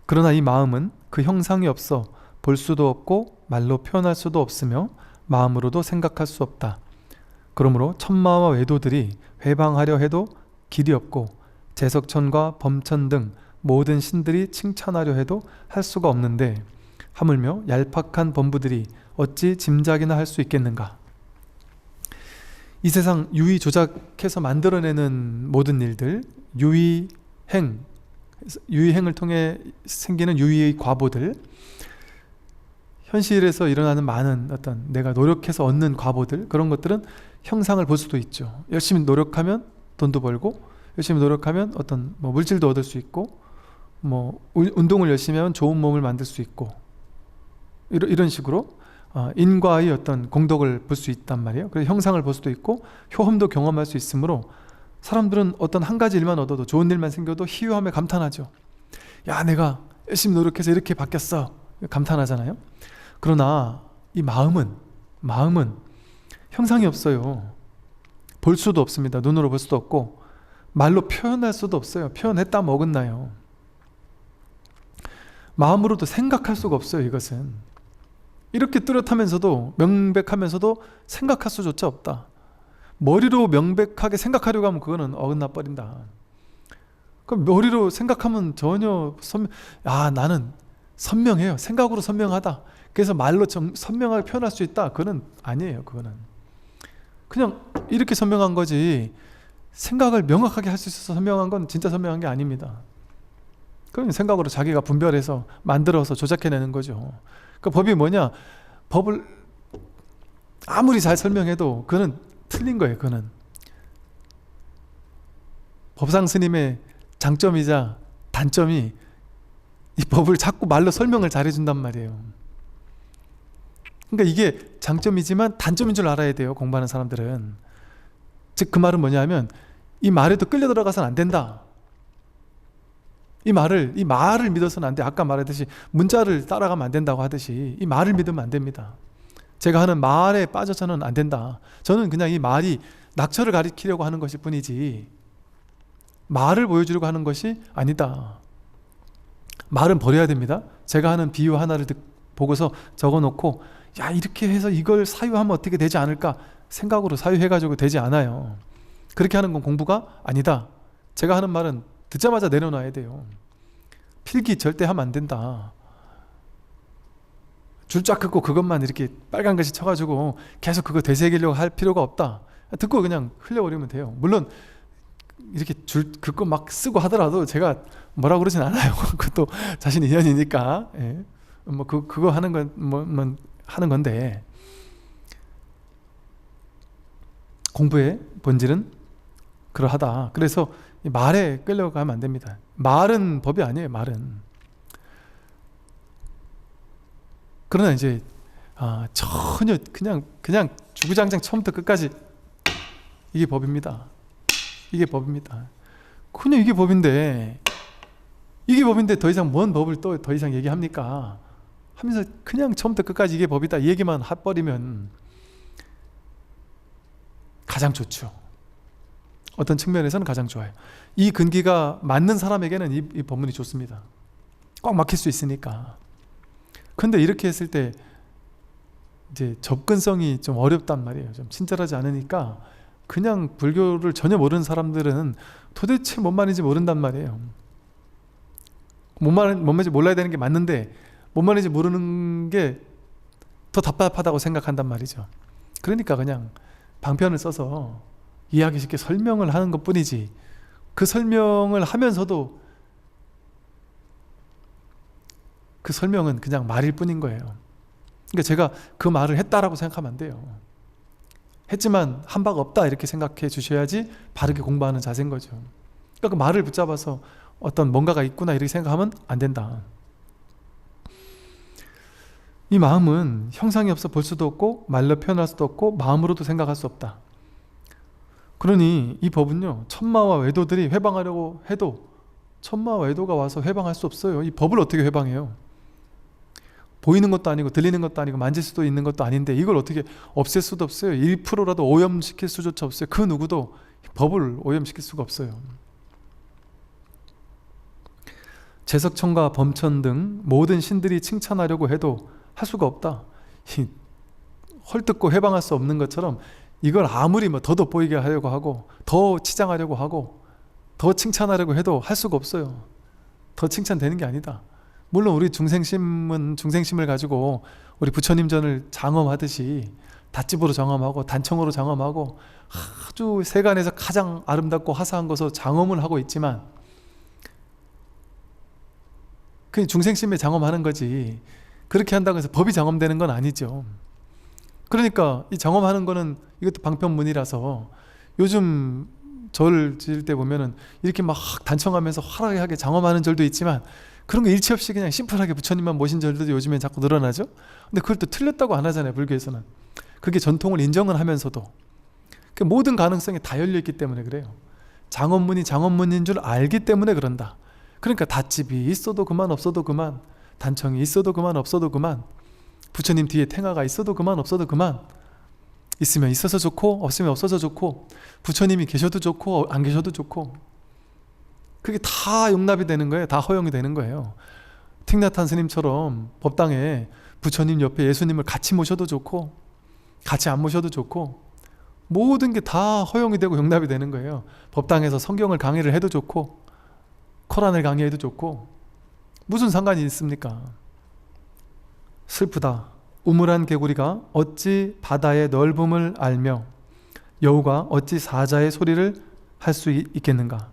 그러나 이 마음은 그 형상이 없어 볼 수도 없고 말로 표현할 수도 없으며 마음으로도 생각할 수 없다. 그러므로 천마와 외도들이 회방하려 해도 길이 없고 제석천과 범천 등 모든 신들이 칭찬하려 해도 할 수가 없는데, 하물며 얄팍한 범부들이 어찌 짐작이나 할 수 있겠는가. 이 세상 유의 조작해서 만들어내는 모든 일들, 유의행을 통해 생기는 유의의 과보들, 현실에서 일어나는 많은 어떤 내가 노력해서 얻는 과보들, 그런 것들은 형상을 볼 수도 있죠. 열심히 노력하면 돈도 벌고, 열심히 노력하면 어떤 물질도 얻을 수 있고, 운동을 열심히 하면 좋은 몸을 만들 수 있고, 이런 식으로 인과의 어떤 공덕을 볼 수 있단 말이에요. 그래서 형상을 볼 수도 있고 효험도 경험할 수 있으므로 사람들은 어떤 한 가지 일만 얻어도, 좋은 일만 생겨도 희유함에 감탄하죠. 야, 내가 열심히 노력해서 이렇게 바뀌었어, 감탄하잖아요. 그러나 이 마음은 형상이 없어요. 볼 수도 없습니다. 눈으로 볼 수도 없고 말로 표현할 수도 없어요. 표현했다면 어긋나요. 마음으로도 생각할 수가 없어요. 이것은 이렇게 뚜렷하면서도, 명백하면서도 생각할 수조차 없다. 머리로 명백하게 생각하려고 하면 그거는 어긋나 버린다. 그럼 머리로 생각하면 전혀 나는 선명해요, 생각으로 선명하다, 그래서 말로 선명하게 표현할 수 있다, 그거는 아니에요. 그거는 그냥 이렇게 선명한 거지, 생각을 명확하게 할 수 있어서 선명한 건 진짜 선명한 게 아닙니다. 그건 생각으로 자기가 분별해서 만들어서 조작해내는 거죠. 그 법이 뭐냐, 법을 아무리 잘 설명해도 그거는 틀린 거예요. 그거는 법상 스님의 장점이자 단점이 이 법을 자꾸 말로 설명을 잘해준단 말이에요. 그러니까 이게 장점이지만 단점인 줄 알아야 돼요. 공부하는 사람들은 즉 그 말은 뭐냐면 이 말에도 끌려 들어가서는 안 된다. 이 말을 믿어서는 안 돼. 아까 말했듯이 문자를 따라가면 안 된다고 하듯이 이 말을 믿으면 안 됩니다. 제가 하는 말에 빠져서는 안 된다. 저는 그냥 이 말이 낙처를 가리키려고 하는 것일 뿐이지 말을 보여주려고 하는 것이 아니다. 말은 버려야 됩니다. 제가 하는 비유 하나를 보고서 적어놓고 야 이렇게 해서 이걸 사유하면 어떻게 되지 않을까 생각으로 사유해가지고 되지 않아요. 그렇게 하는 건 공부가 아니다. 제가 하는 말은 듣자마자 내려놔야 돼요. 필기 절대 하면 안 된다. 줄 쫙 긋고 그것만 이렇게 빨간 글씨 쳐가지고 계속 그거 되새기려고 할 필요가 없다. 듣고 그냥 흘려버리면 돼요. 물론 이렇게 줄 긋고 막 쓰고 하더라도 제가 뭐라 그러진 않아요. 그것도 자신 인연이니까. 예. 뭐 그거 하는 건 뭐 하는 건데 공부의 본질은 그러하다. 그래서 말에 끌려가면 안 됩니다. 말은 법이 아니에요. 말은. 그러나 이제 전혀 그냥 주구장창 처음부터 끝까지 이게 법입니다. 이게 법입니다. 그냥 이게 법인데 더 이상 뭔 법을 또 더 이상 얘기합니까? 하면서 그냥 처음부터 끝까지 이게 법이다 이 얘기만 해버리면 가장 좋죠. 어떤 측면에서는 가장 좋아요. 이 근기가 맞는 사람에게는 이 법문이 좋습니다. 꽉 막힐 수 있으니까. 근데 이렇게 했을 때 이제 접근성이 좀 어렵단 말이에요. 좀 친절하지 않으니까 그냥 불교를 전혀 모르는 사람들은 도대체 뭔 말인지 모른단 말이에요. 뭔 말인지 몰라야 되는 게 맞는데 뭔 말인지 모르는 게 더 답답하다고 생각한단 말이죠. 그러니까 그냥 방편을 써서 이해하기 쉽게 설명을 하는 것 뿐이지 그 설명을 하면서도 그 설명은 그냥 말일 뿐인 거예요. 그러니까 제가 그 말을 했다라고 생각하면 안 돼요. 했지만 한 바가 없다 이렇게 생각해 주셔야지 바르게 공부하는 자세인 거죠. 그러니까 그 말을 붙잡아서 어떤 뭔가가 있구나 이렇게 생각하면 안 된다. 이 마음은 형상이 없어 볼 수도 없고 말로 표현할 수도 없고 마음으로도 생각할 수 없다. 그러니 이 법은요 천마와 외도들이 회방하려고 해도 천마와 외도가 와서 회방할 수 없어요. 이 법을 어떻게 회방해요? 보이는 것도 아니고 들리는 것도 아니고 만질 수도 있는 것도 아닌데 이걸 어떻게 없앨 수도 없어요. 1%라도 오염시킬 수조차 없어요. 그 누구도 법을 오염시킬 수가 없어요. 제석천과 범천 등 모든 신들이 칭찬하려고 해도 할 수가 없다. 헐뜯고 해방할 수 없는 것처럼 이걸 아무리 더 돋보이게 하려고 하고 더 치장하려고 하고 더 칭찬하려고 해도 할 수가 없어요. 더 칭찬되는 게 아니다. 물론 우리 중생심은 중생심을 가지고 우리 부처님 전을 장엄하듯이 닷집으로 장엄하고 단청으로 장엄하고 아주 세간에서 가장 아름답고 화사한 것으로 장엄을 하고 있지만 그게 중생심에 장엄하는 거지 그렇게 한다고 해서 법이 장엄되는 건 아니죠. 그러니까 이 장엄하는 거는 이것도 방편문이라서 요즘 절 지을 때 보면은 이렇게 막 단청하면서 화려하게 장엄하는 절도 있지만 그런 거 일체 없이 그냥 심플하게 부처님만 모신 절도 요즘엔 자꾸 늘어나죠. 근데 그걸 또 틀렸다고 안 하잖아요. 불교에서는. 그게 전통을 인정을 하면서도 그 모든 가능성이 다 열려있기 때문에 그래요. 장엄문이 장엄문인 줄 알기 때문에 그런다. 그러니까 닷집이 있어도 그만 없어도 그만 단청이 있어도 그만 없어도 그만 부처님 뒤에 탱화가 있어도 그만 없어도 그만 있으면 있어서 좋고 없으면 없어서 좋고 부처님이 계셔도 좋고 안 계셔도 좋고 그게 다 용납이 되는 거예요. 다 허용이 되는 거예요. 틱나탄 스님처럼 법당에 부처님 옆에 예수님을 같이 모셔도 좋고 같이 안 모셔도 좋고 모든 게 다 허용이 되고 용납이 되는 거예요. 법당에서 성경을 강의를 해도 좋고 코란을 강의해도 좋고 무슨 상관이 있습니까? 슬프다. 우물한 개구리가 어찌 바다의 넓음을 알며 여우가 어찌 사자의 소리를 할 수 있겠는가?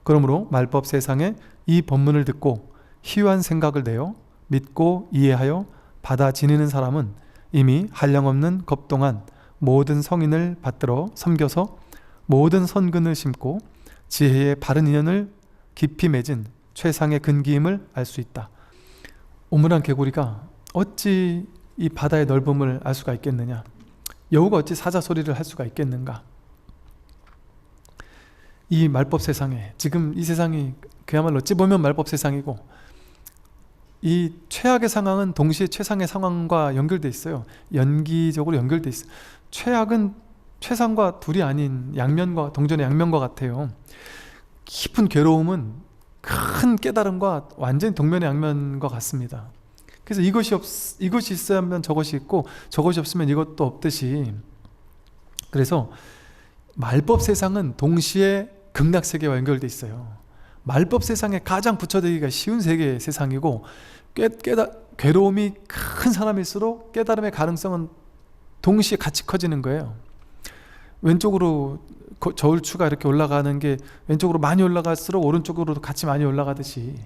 그러므로 말법 세상에 이 법문을 듣고 희유한 생각을 내어 믿고 이해하여 받아 지니는 사람은 이미 한량없는 겁동안 모든 성인을 받들어 섬겨서 모든 선근을 심고 지혜의 바른 인연을 깊이 맺은 최상의 근기임을 알 수 있다. 우물한 개구리가 어찌 이 바다의 넓음을 알 수가 있겠느냐? 여우가 어찌 사자 소리를 할 수가 있겠는가? 이 말법 세상에, 지금 이 세상이 그야말로 어찌 보면 말법 세상이고, 이 최악의 상황은 동시에 최상의 상황과 연결돼 있어요. 연기적으로 연결돼 있어요. 최악은 최상과 둘이 아닌 양면과 동전의 양면과 같아요. 깊은 괴로움은 큰 깨달음과 완전히 동면의 양면과 같습니다. 그래서 이것이 있어야만 저것이 있고, 저것이 없으면 이것도 없듯이, 그래서 말법 세상은 동시에 극락 세계와 연결돼 있어요. 말법 세상에 가장 부처되기가 쉬운 세계의 세상이고, 괴로움이 큰 사람일수록 깨달음의 가능성은 동시에 같이 커지는 거예요. 왼쪽으로 저울추가 이렇게 올라가는 게 왼쪽으로 많이 올라갈수록 오른쪽으로도 같이 많이 올라가듯이,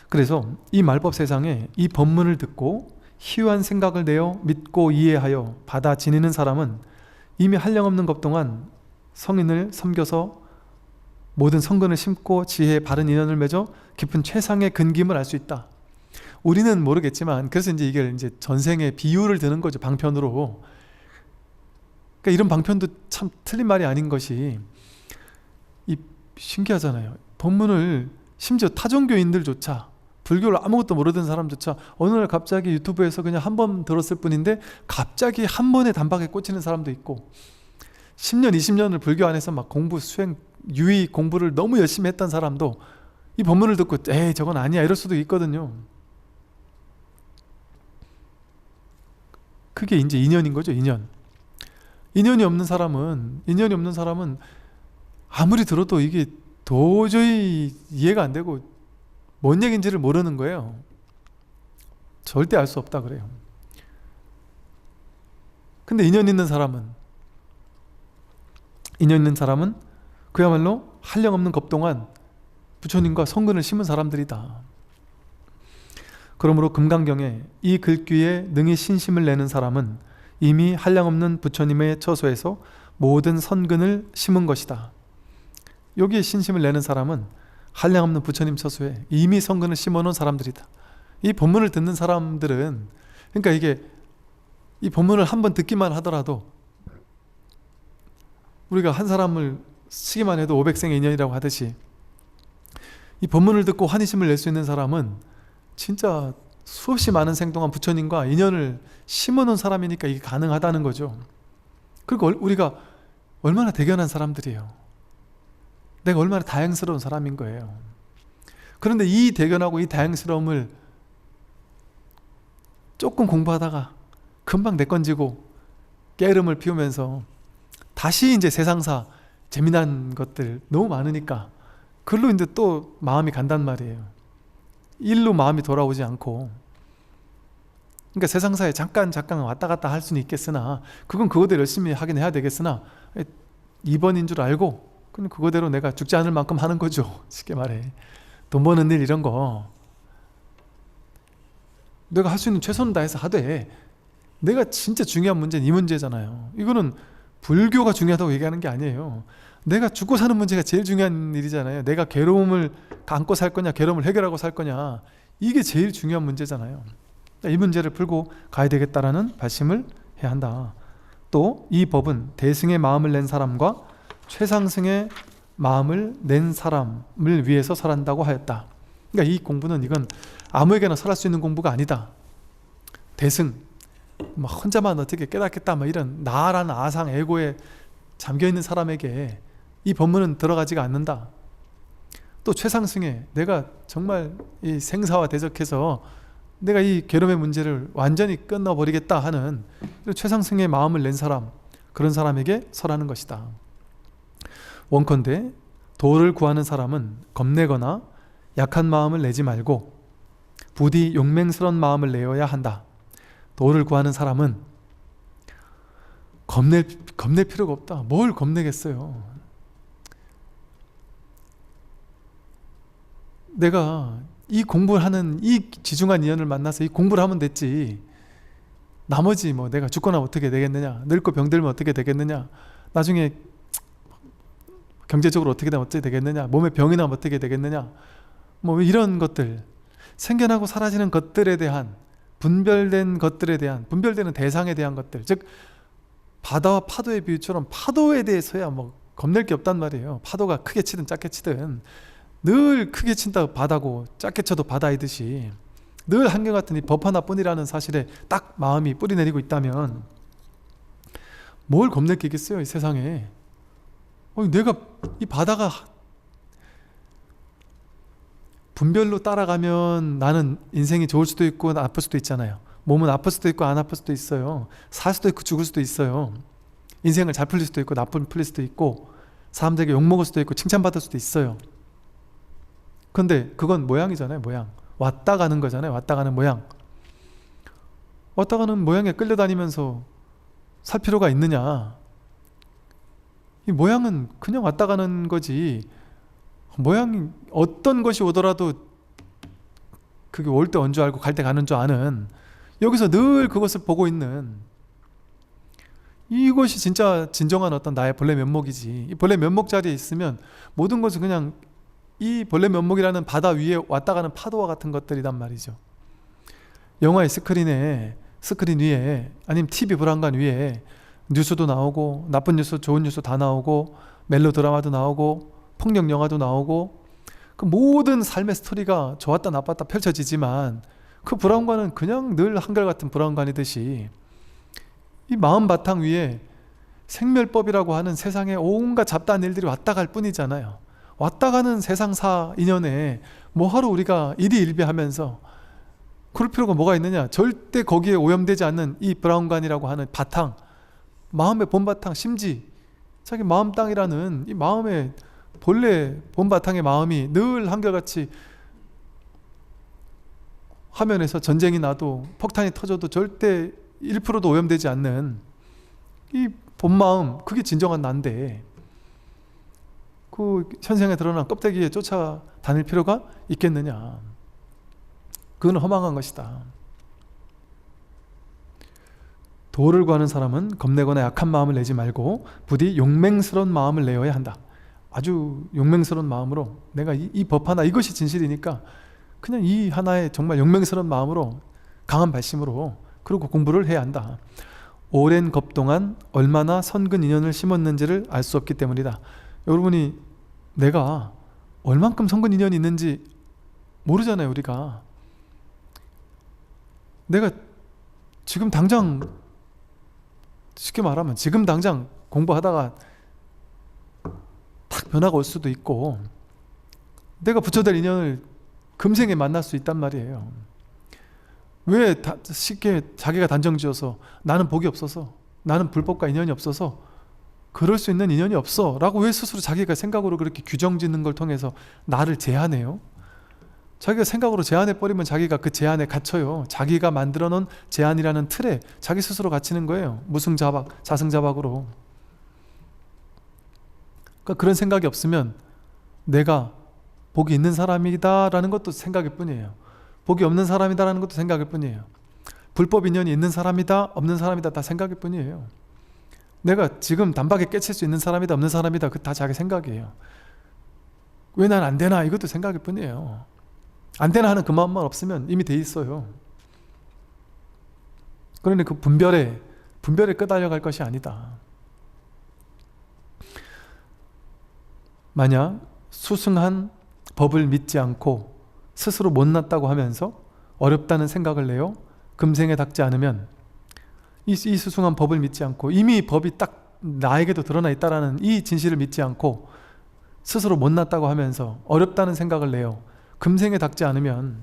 그래서 이 말법 세상에 이 법문을 듣고 희유한 생각을 내어 믿고 이해하여 받아 지니는 사람은 이미 한량없는 것 동안 성인을 섬겨서 모든 성근을 심고 지혜의 바른 인연을 맺어 깊은 최상의 근김을 알 수 있다. 우리는 모르겠지만, 그래서 이제 이게 전생의 비유를 드는 거죠, 방편으로. 그러니까 이런 방편도 참 틀린 말이 아닌 것이, 이 신기하잖아요. 법문을 심지어 타종교인들조차, 불교를 아무것도 모르던 사람조차 어느 날 갑자기 유튜브에서 그냥 한 번 들었을 뿐인데 갑자기 한 번에 단박에 꽂히는 사람도 있고, 10년, 20년을 불교 안에서 막 공부, 수행, 유의 공부를 너무 열심히 했던 사람도 이 법문을 듣고 에이 저건 아니야 이럴 수도 있거든요. 그게 이제 인연인 거죠. 인연이 없는 사람은 아무리 들어도 이게 도저히 이해가 안 되고 뭔 얘기인지를 모르는 거예요. 절대 알 수 없다 그래요. 근데 인연 있는 사람은 그야말로 한량없는 겁 동안 부처님과 성근을 심은 사람들이다. 그러므로 금강경에 이 글귀에 능히 신심을 내는 사람은 이미 한량없는 부처님의 처소에서 모든 선근을 심은 것이다. 여기에 신심을 내는 사람은 한량없는 부처님 처소에 이미 선근을 심어놓은 사람들이다. 이 본문을 듣는 사람들은, 그러니까 이게 이 본문을 한번 듣기만 하더라도, 우리가 한 사람을 쓰기만 해도 500생의 인연이라고 하듯이, 이 본문을 듣고 환희심을 낼 수 있는 사람은 진짜 수없이 많은 생 동안 부처님과 인연을 심어놓은 사람이니까 이게 가능하다는 거죠. 그리고 우리가 얼마나 대견한 사람들이에요. 내가 얼마나 다행스러운 사람인 거예요. 그런데 이 대견하고 이 다행스러움을 조금 공부하다가 금방 내건지고 깨름을 피우면서 다시 이제 세상사 재미난 것들 너무 많으니까 글로 이제 또 마음이 간단 말이에요. 일로 마음이 돌아오지 않고. 그러니까 세상사에 잠깐 왔다 갔다 할 수는 있겠으나, 그건 그거대로 열심히 하긴 해야 되겠으나, 2번인 줄 알고 그냥 그거대로 내가 죽지 않을 만큼 하는 거죠. 쉽게 말해. 돈 버는 일 이런 거 내가 할 수 있는 최선을 다해서 하되, 내가 진짜 중요한 문제는 이 문제잖아요. 이거는 불교가 중요하다고 얘기하는 게 아니에요. 내가 죽고 사는 문제가 제일 중요한 일이잖아요. 내가 괴로움을 안고 살 거냐, 괴로움을 해결하고 살 거냐, 이게 제일 중요한 문제잖아요. 이 문제를 풀고 가야 되겠다라는 발심을 해야 한다. 또 이 법은 대승의 마음을 낸 사람과 최상승의 마음을 낸 사람을 위해서 설한다고 하였다. 그러니까 이 공부는, 이건 아무에게나 설할 수 있는 공부가 아니다. 대승, 막 혼자만 어떻게 깨닫겠다, 막 이런 나라는 아상, 에고에 잠겨있는 사람에게 이 법문은 들어가지가 않는다. 또 최상승에, 내가 정말 이 생사와 대적해서 내가 이 괴로움의 문제를 완전히 끊어버리겠다 하는 최상승의 마음을 낸 사람, 그런 사람에게 설하는 것이다. 원컨대 도를 구하는 사람은 겁내거나 약한 마음을 내지 말고 부디 용맹스러운 마음을 내어야 한다. 도를 구하는 사람은 겁낼 필요가 없다. 뭘 겁내겠어요. 내가 이 공부를 하는 이 지중한 인연을 만나서 이 공부를 하면 됐지, 나머지 뭐 내가 죽거나 어떻게 되겠느냐, 늙고 병들면 어떻게 되겠느냐, 나중에 경제적으로 어떻게 되면 어떻게 되겠느냐, 몸에 병이 나면 어떻게 되겠느냐, 뭐 이런 것들, 생겨나고 사라지는 것들에 대한, 분별된 것들에 대한, 분별되는 대상에 대한 것들, 즉 바다와 파도의 비유처럼 파도에 대해서야 뭐 겁낼 게 없단 말이에요. 파도가 크게 치든 작게 치든 늘 크게 친다 바다고 작게 쳐도 바다이듯이 늘 한결같은 이 법 하나뿐이라는 사실에 딱 마음이 뿌리 내리고 있다면 뭘 겁낼 게 있겠어요, 이 세상에. 내가 이 바다가 분별로 따라가면 나는 인생이 좋을 수도 있고 나쁠 수도 있잖아요. 몸은 아플 수도 있고 안 아플 수도 있어요. 살 수도 있고 죽을 수도 있어요. 인생을 잘 풀릴 수도 있고 나쁘게 풀릴 수도 있고 사람들에게 욕먹을 수도 있고 칭찬받을 수도 있어요. 근데 그건 모양이잖아요, 모양. 왔다 가는 거잖아요, 왔다 가는 모양. 왔다 가는 모양에 끌려다니면서 살 필요가 있느냐. 이 모양은 그냥 왔다 가는 거지. 모양이 어떤 것이 오더라도 그게 올 때 온 줄 알고 갈 때 가는 줄 아는, 여기서 늘 그것을 보고 있는 이것이 진짜 진정한 어떤 나의 본래 면목이지. 이 본래 면목 자리에 있으면 모든 것은 그냥 이 본래 면목이라는 바다 위에 왔다 가는 파도와 같은 것들이란 말이죠. 영화의 스크린 위에 아니면 TV 브라운관 위에 뉴스도 나오고 나쁜 뉴스 좋은 뉴스 다 나오고 멜로 드라마도 나오고 폭력 영화도 나오고 그 모든 삶의 스토리가 좋았다 나빴다 펼쳐지지만 그 브라운관은 그냥 늘 한결같은 브라운관이듯이 이 마음 바탕 위에 생멸법이라고 하는 세상에 온갖 잡다한 일들이 왔다 갈 뿐이잖아요. 왔다 가는 세상사 인연에 뭐하러 우리가 일희일비하면서 그럴 필요가 뭐가 있느냐. 절대 거기에 오염되지 않는 이 브라운관이라고 하는 바탕, 마음의 본바탕, 심지 자기 마음 땅이라는 이 마음의 본래 본바탕의 마음이 늘 한결같이 화면에서 전쟁이 나도 폭탄이 터져도 절대 1%도 오염되지 않는 이 본마음, 그게 진정한 난데 그 현생에 드러난 껍데기에 쫓아다닐 필요가 있겠느냐. 그건 허망한 것이다. 도를 구하는 사람은 겁내거나 약한 마음을 내지 말고 부디 용맹스러운 마음을 내어야 한다. 아주 용맹스러운 마음으로 내가 이 법 하나, 이것이 진실이니까 그냥 이 하나에 정말 용맹스러운 마음으로 강한 발심으로 그리고 공부를 해야 한다. 오랜 겁 동안 얼마나 선근 인연을 심었는지를 알 수 없기 때문이다. 여러분이 내가 얼만큼 선근 인연이 있는지 모르잖아요. 우리가 내가 지금 당장, 쉽게 말하면 지금 당장 공부하다가 탁 변화가 올 수도 있고 내가 붙여댈 인연을 금생에 만날 수 있단 말이에요. 왜 쉽게 자기가 단정지어서 나는 복이 없어서, 나는 불법과 인연이 없어서 그럴 수 있는 인연이 없어 라고 왜 스스로 자기가 생각으로 그렇게 규정짓는 걸 통해서 나를 제한해요? 자기가 생각으로 제한해버리면 자기가 그 제한에 갇혀요. 자기가 만들어 놓은 제한이라는 틀에 자기 스스로 갇히는 거예요. 무승자박, 자승자박으로. 그러니까 그런 생각이 없으면 내가 복이 있는 사람이다 라는 것도 생각일 뿐이에요. 복이 없는 사람이다 라는 것도 생각일 뿐이에요. 불법 인연이 있는 사람이다 없는 사람이다 다 생각일 뿐이에요. 내가 지금 단박에 깨칠 수 있는 사람이다 없는 사람이다 그 다 자기 생각이에요. 왜 난 안 되나 이것도 생각일 뿐이에요. 안 되나 하는 그 마음만 없으면 이미 돼 있어요. 그러니 그 분별에 끄달려갈 것이 아니다. 만약 수승한 법을 믿지 않고 스스로 못났다고 하면서 어렵다는 생각을 내어 금생에 닿지 않으면 이 수승한 법을 믿지 않고 이미 법이 딱 나에게도 드러나 있다라는 이 진실을 믿지 않고 스스로 못났다고 하면서 어렵다는 생각을 내어 금생에 닿지 않으면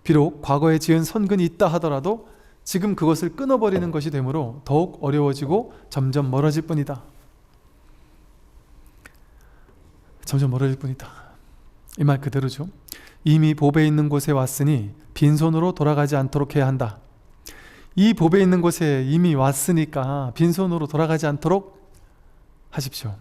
비록 과거에 지은 선근이 있다 하더라도 지금 그것을 끊어버리는 것이 되므로 더욱 어려워지고 점점 멀어질 뿐이다. 점점 멀어질 뿐이다. 이 말 그대로죠. 이미 법에 있는 곳에 왔으니 빈손으로 돌아가지 않도록 해야 한다. 이 법에 있는 곳에 이미 왔으니까 빈손으로 돌아가지 않도록 하십시오.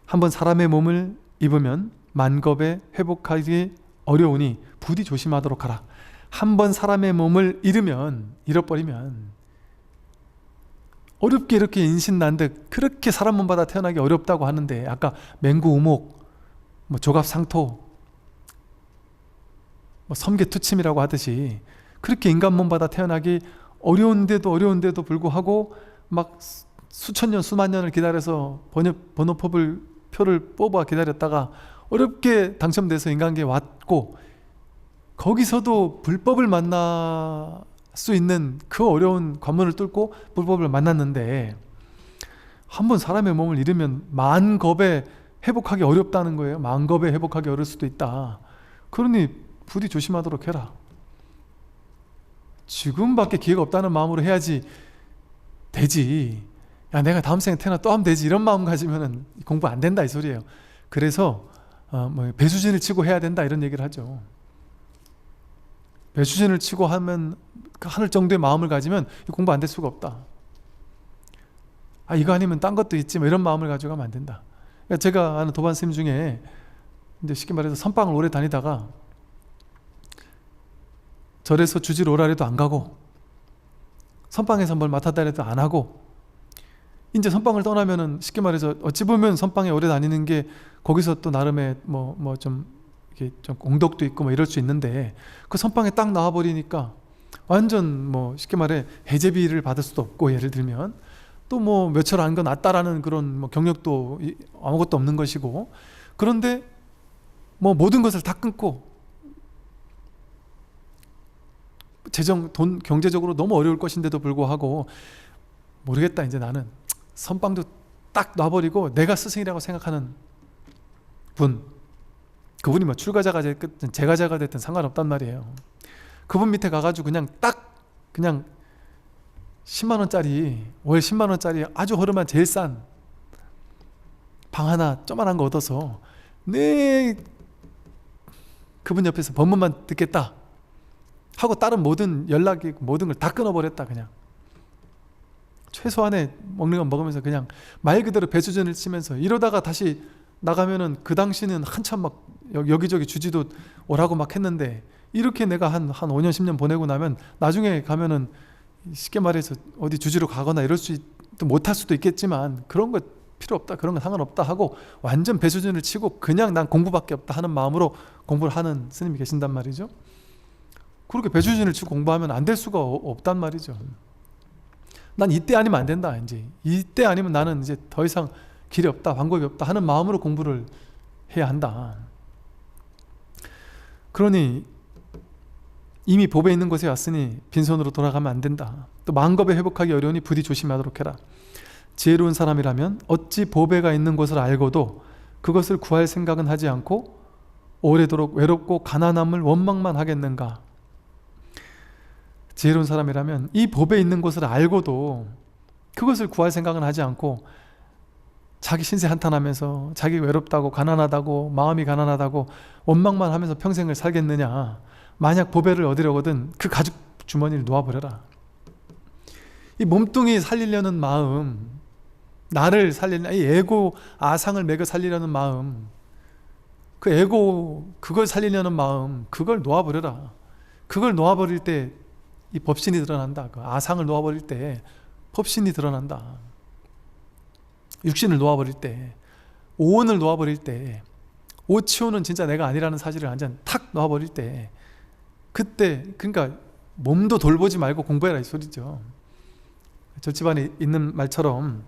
한번 사람의 몸을 입으면 만겁에 회복하기 어려우니 부디 조심하도록 하라. 한번 사람의 몸을 잃어버리면 어렵게 이렇게 인신난득 그렇게 사람 몸 받아 태어나기 어렵다고 하는데 아까 맹구우목 조갑상토 섬개투침이라고 하듯이 그렇게 인간 몸 받아 태어나기 어려운데도 불구하고 막 수천 년 수만 년을 기다려서 표를 뽑아 기다렸다가 어렵게 당첨돼서 인간계에 왔고, 거기서도 불법을 만날 수 있는 그 어려운 관문을 뚫고 불법을 만났는데, 한번 사람의 몸을 잃으면 만겁에 회복하기 어렵다는 거예요. 만겁에 회복하기 어려울 수도 있다. 그러니 부디 조심하도록 해라. 지금밖에 기회가 없다는 마음으로 해야지 되지. 야, 내가 다음 생에 태어나 또 하면 되지, 이런 마음 가지면은 공부 안 된다 이 소리예요. 그래서 배수진을 치고 해야 된다 이런 얘기를 하죠. 배수진을 치고 하면 하늘 정도의 마음을 가지면 공부 안 될 수가 없다. 이거 아니면 딴 것도 있지, 이런 마음을 가지고 가면 안 된다. 그러니까 제가 아는 도반 스님 중에 이제 쉽게 말해서 선방을 오래 다니다가 절에서 주지로 오라 해도 안 가고, 선방에서 뭘 맡았다 해도 안 하고, 이제 선방을 떠나면은 쉽게 말해서 어찌 보면 선방에 오래 다니는 게 거기서 또 나름의 좀 이게 좀 공덕도 있고 이럴 수 있는데, 그 선방에 딱 나와 버리니까 완전 쉽게 말해 해제비를 받을 수도 없고, 예를 들면 또 며칠 안 거 낫다라는 그런 경력도 아무것도 없는 것이고, 그런데 모든 것을 다 끊고 경제적으로 너무 어려울 것인데도 불구하고, 모르겠다, 이제 나는 선방도 딱 놔버리고 내가 스승이라고 생각하는 분, 그분이 출가자가 됐든 재가자가 됐든 상관없단 말이에요. 그분 밑에 가가지고 그냥 10만원짜리, 월 10만원짜리 아주 허름한 제일 싼 방 하나 조그만한 거 얻어서 그분 옆에서 법문만 듣겠다 하고 다른 모든 연락이 모든 걸 다 끊어버렸다. 그냥 최소한의 먹는 건 먹으면서 그냥 말 그대로 배수진을 치면서, 이러다가 다시 나가면은 그 당시는 한참 여기저기 주지도 오라고 막 했는데, 이렇게 내가 한 5년 10년 보내고 나면 나중에 가면은 쉽게 말해서 어디 주지로 가거나 이럴 수도 못할 수도 있겠지만, 그런 거 필요 없다, 그런 거 상관없다 하고 완전 배수진을 치고 그냥 난 공부밖에 없다 하는 마음으로 공부를 하는 스님이 계신단 말이죠. 그렇게 배수진을 치고 공부하면 안 될 수가 없단 말이죠. 난 이때 아니면 안 된다. 이제 이때 아니면 나는 이제 더 이상 길이 없다, 방법이 없다 하는 마음으로 공부를 해야 한다. 그러니 이미 법에 있는 곳에 왔으니 빈손으로 돌아가면 안 된다. 또 만겁에 회복하기 어려우니 부디 조심하도록 해라. 지혜로운 사람이라면 어찌 보배가 있는 것을 알고도 그것을 구할 생각은 하지 않고 오래도록 외롭고 가난함을 원망만 하겠는가. 지혜로운 사람이라면 이 법에 있는 것을 알고도 그것을 구할 생각은 하지 않고 자기 신세 한탄하면서 자기 외롭다고 가난하다고 마음이 가난하다고 원망만 하면서 평생을 살겠느냐. 만약 보배를 얻으려거든 그 가죽 주머니를 놓아버려라. 이 몸뚱이 살리려는 마음, 나를 살리는 이 에고 아상을 매겨 살리려는 마음, 그 에고 그걸 살리려는 마음, 그걸 놓아버려라. 그걸 놓아버릴 때 이 법신이 드러난다. 그 아상을 놓아버릴 때 법신이 드러난다. 육신을 놓아버릴 때, 오온을 놓아버릴 때, 오치오는 진짜 내가 아니라는 사실을 완전 탁 놓아버릴 때, 그때 그러니까 몸도 돌보지 말고 공부해라 이 소리죠. 저 집안에 있는 말처럼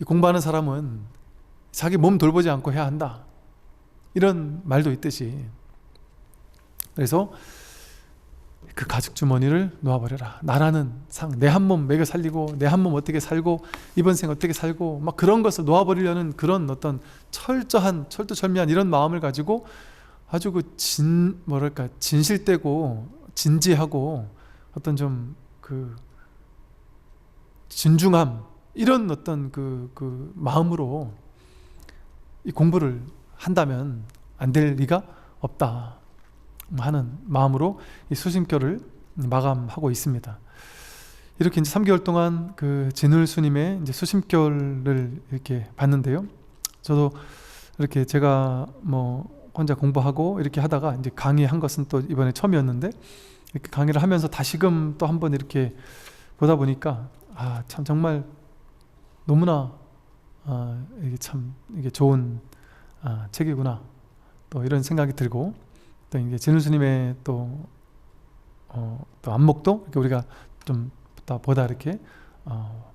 이 공부하는 사람은 자기 몸 돌보지 않고 해야 한다, 이런 말도 있듯이, 그래서 그 가죽 주머니를 놓아버려라. 나라는 상, 내 한 몸 먹여 살리고 내 한 몸 어떻게 살고 이번 생 어떻게 살고 막 그런 것을 놓아버리려는 그런 어떤 철두철미한 이런 마음을 가지고 아주 진실되고 진지하고 어떤 좀 진중함, 이런 어떤 그 마음으로 이 공부를 한다면 안 될 리가 없다 하는 마음으로 이 수심결을 마감하고 있습니다. 이렇게 이제 3개월 동안 그 진울 스님의 이제 수심결을 이렇게 봤는데요. 저도 이렇게 제가 혼자 공부하고 이렇게 하다가 이제 강의한 것은 또 이번에 처음이었는데, 이렇게 강의를 하면서 다시금 또 한번 이렇게 보다 보니까 참 정말 너무나 이게 좋은 책이구나, 또 이런 생각이 들고, 또 이제 진울 스님의 또 안목도 이렇게 우리가 좀 보다 이렇게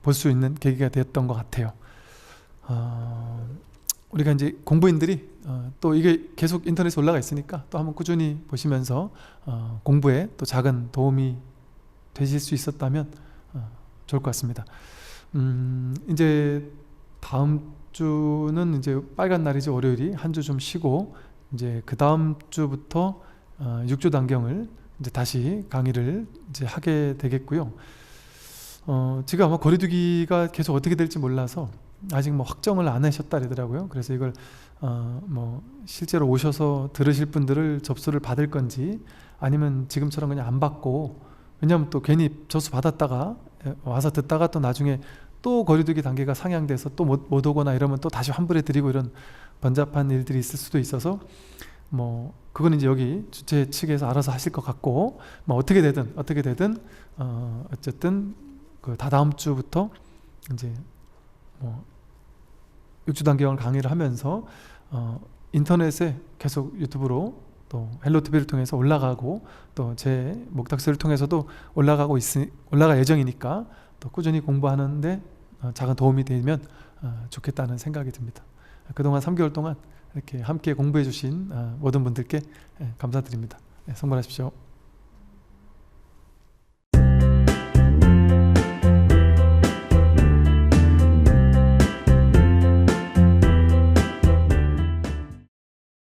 볼 수 있는 계기가 되었던 것 같아요. 우리가 이제 공부인들이 또 이게 계속 인터넷에 올라가 있으니까 또 한번 꾸준히 보시면서 공부에 또 작은 도움이 되실 수 있었다면 좋을 것 같습니다. 이제 다음 주는 이제 빨간 날이죠. 월요일이 한 주 좀 쉬고 이제 그 다음 주부터 6주 단경을 이제 다시 강의를 이제 하게 되겠고요. 지금 아마 거리두기가 계속 어떻게 될지 몰라서 아직 뭐 확정을 안 하셨다 그러더라고요. 그래서 이걸 뭐 실제로 오셔서 들으실 분들을 접수를 받을 건지 아니면 지금처럼 그냥 안 받고, 왜냐면 또 괜히 접수 받았다가 와서 듣다가 또 나중에 또 거리두기 단계가 상향돼서 또 못 오거나 이러면 또 다시 환불해 드리고 이런 번잡한 일들이 있을 수도 있어서 뭐 그건 이제 여기 주최 측에서 알아서 하실 것 같고, 뭐 어떻게 되든 어쨌든 그 다다음 주부터 이제 뭐 6주 단계형 강의를 하면서 인터넷에 계속 유튜브로 또 헬로티비를 통해서 올라가고 또 제 목탁스를 통해서도 올라갈 예정이니까 또 꾸준히 공부하는데 작은 도움이 되면 좋겠다는 생각이 듭니다. 그동안 3개월 동안 이렇게 함께 공부해 주신 모든 분들께 감사드립니다. 성불하십시오.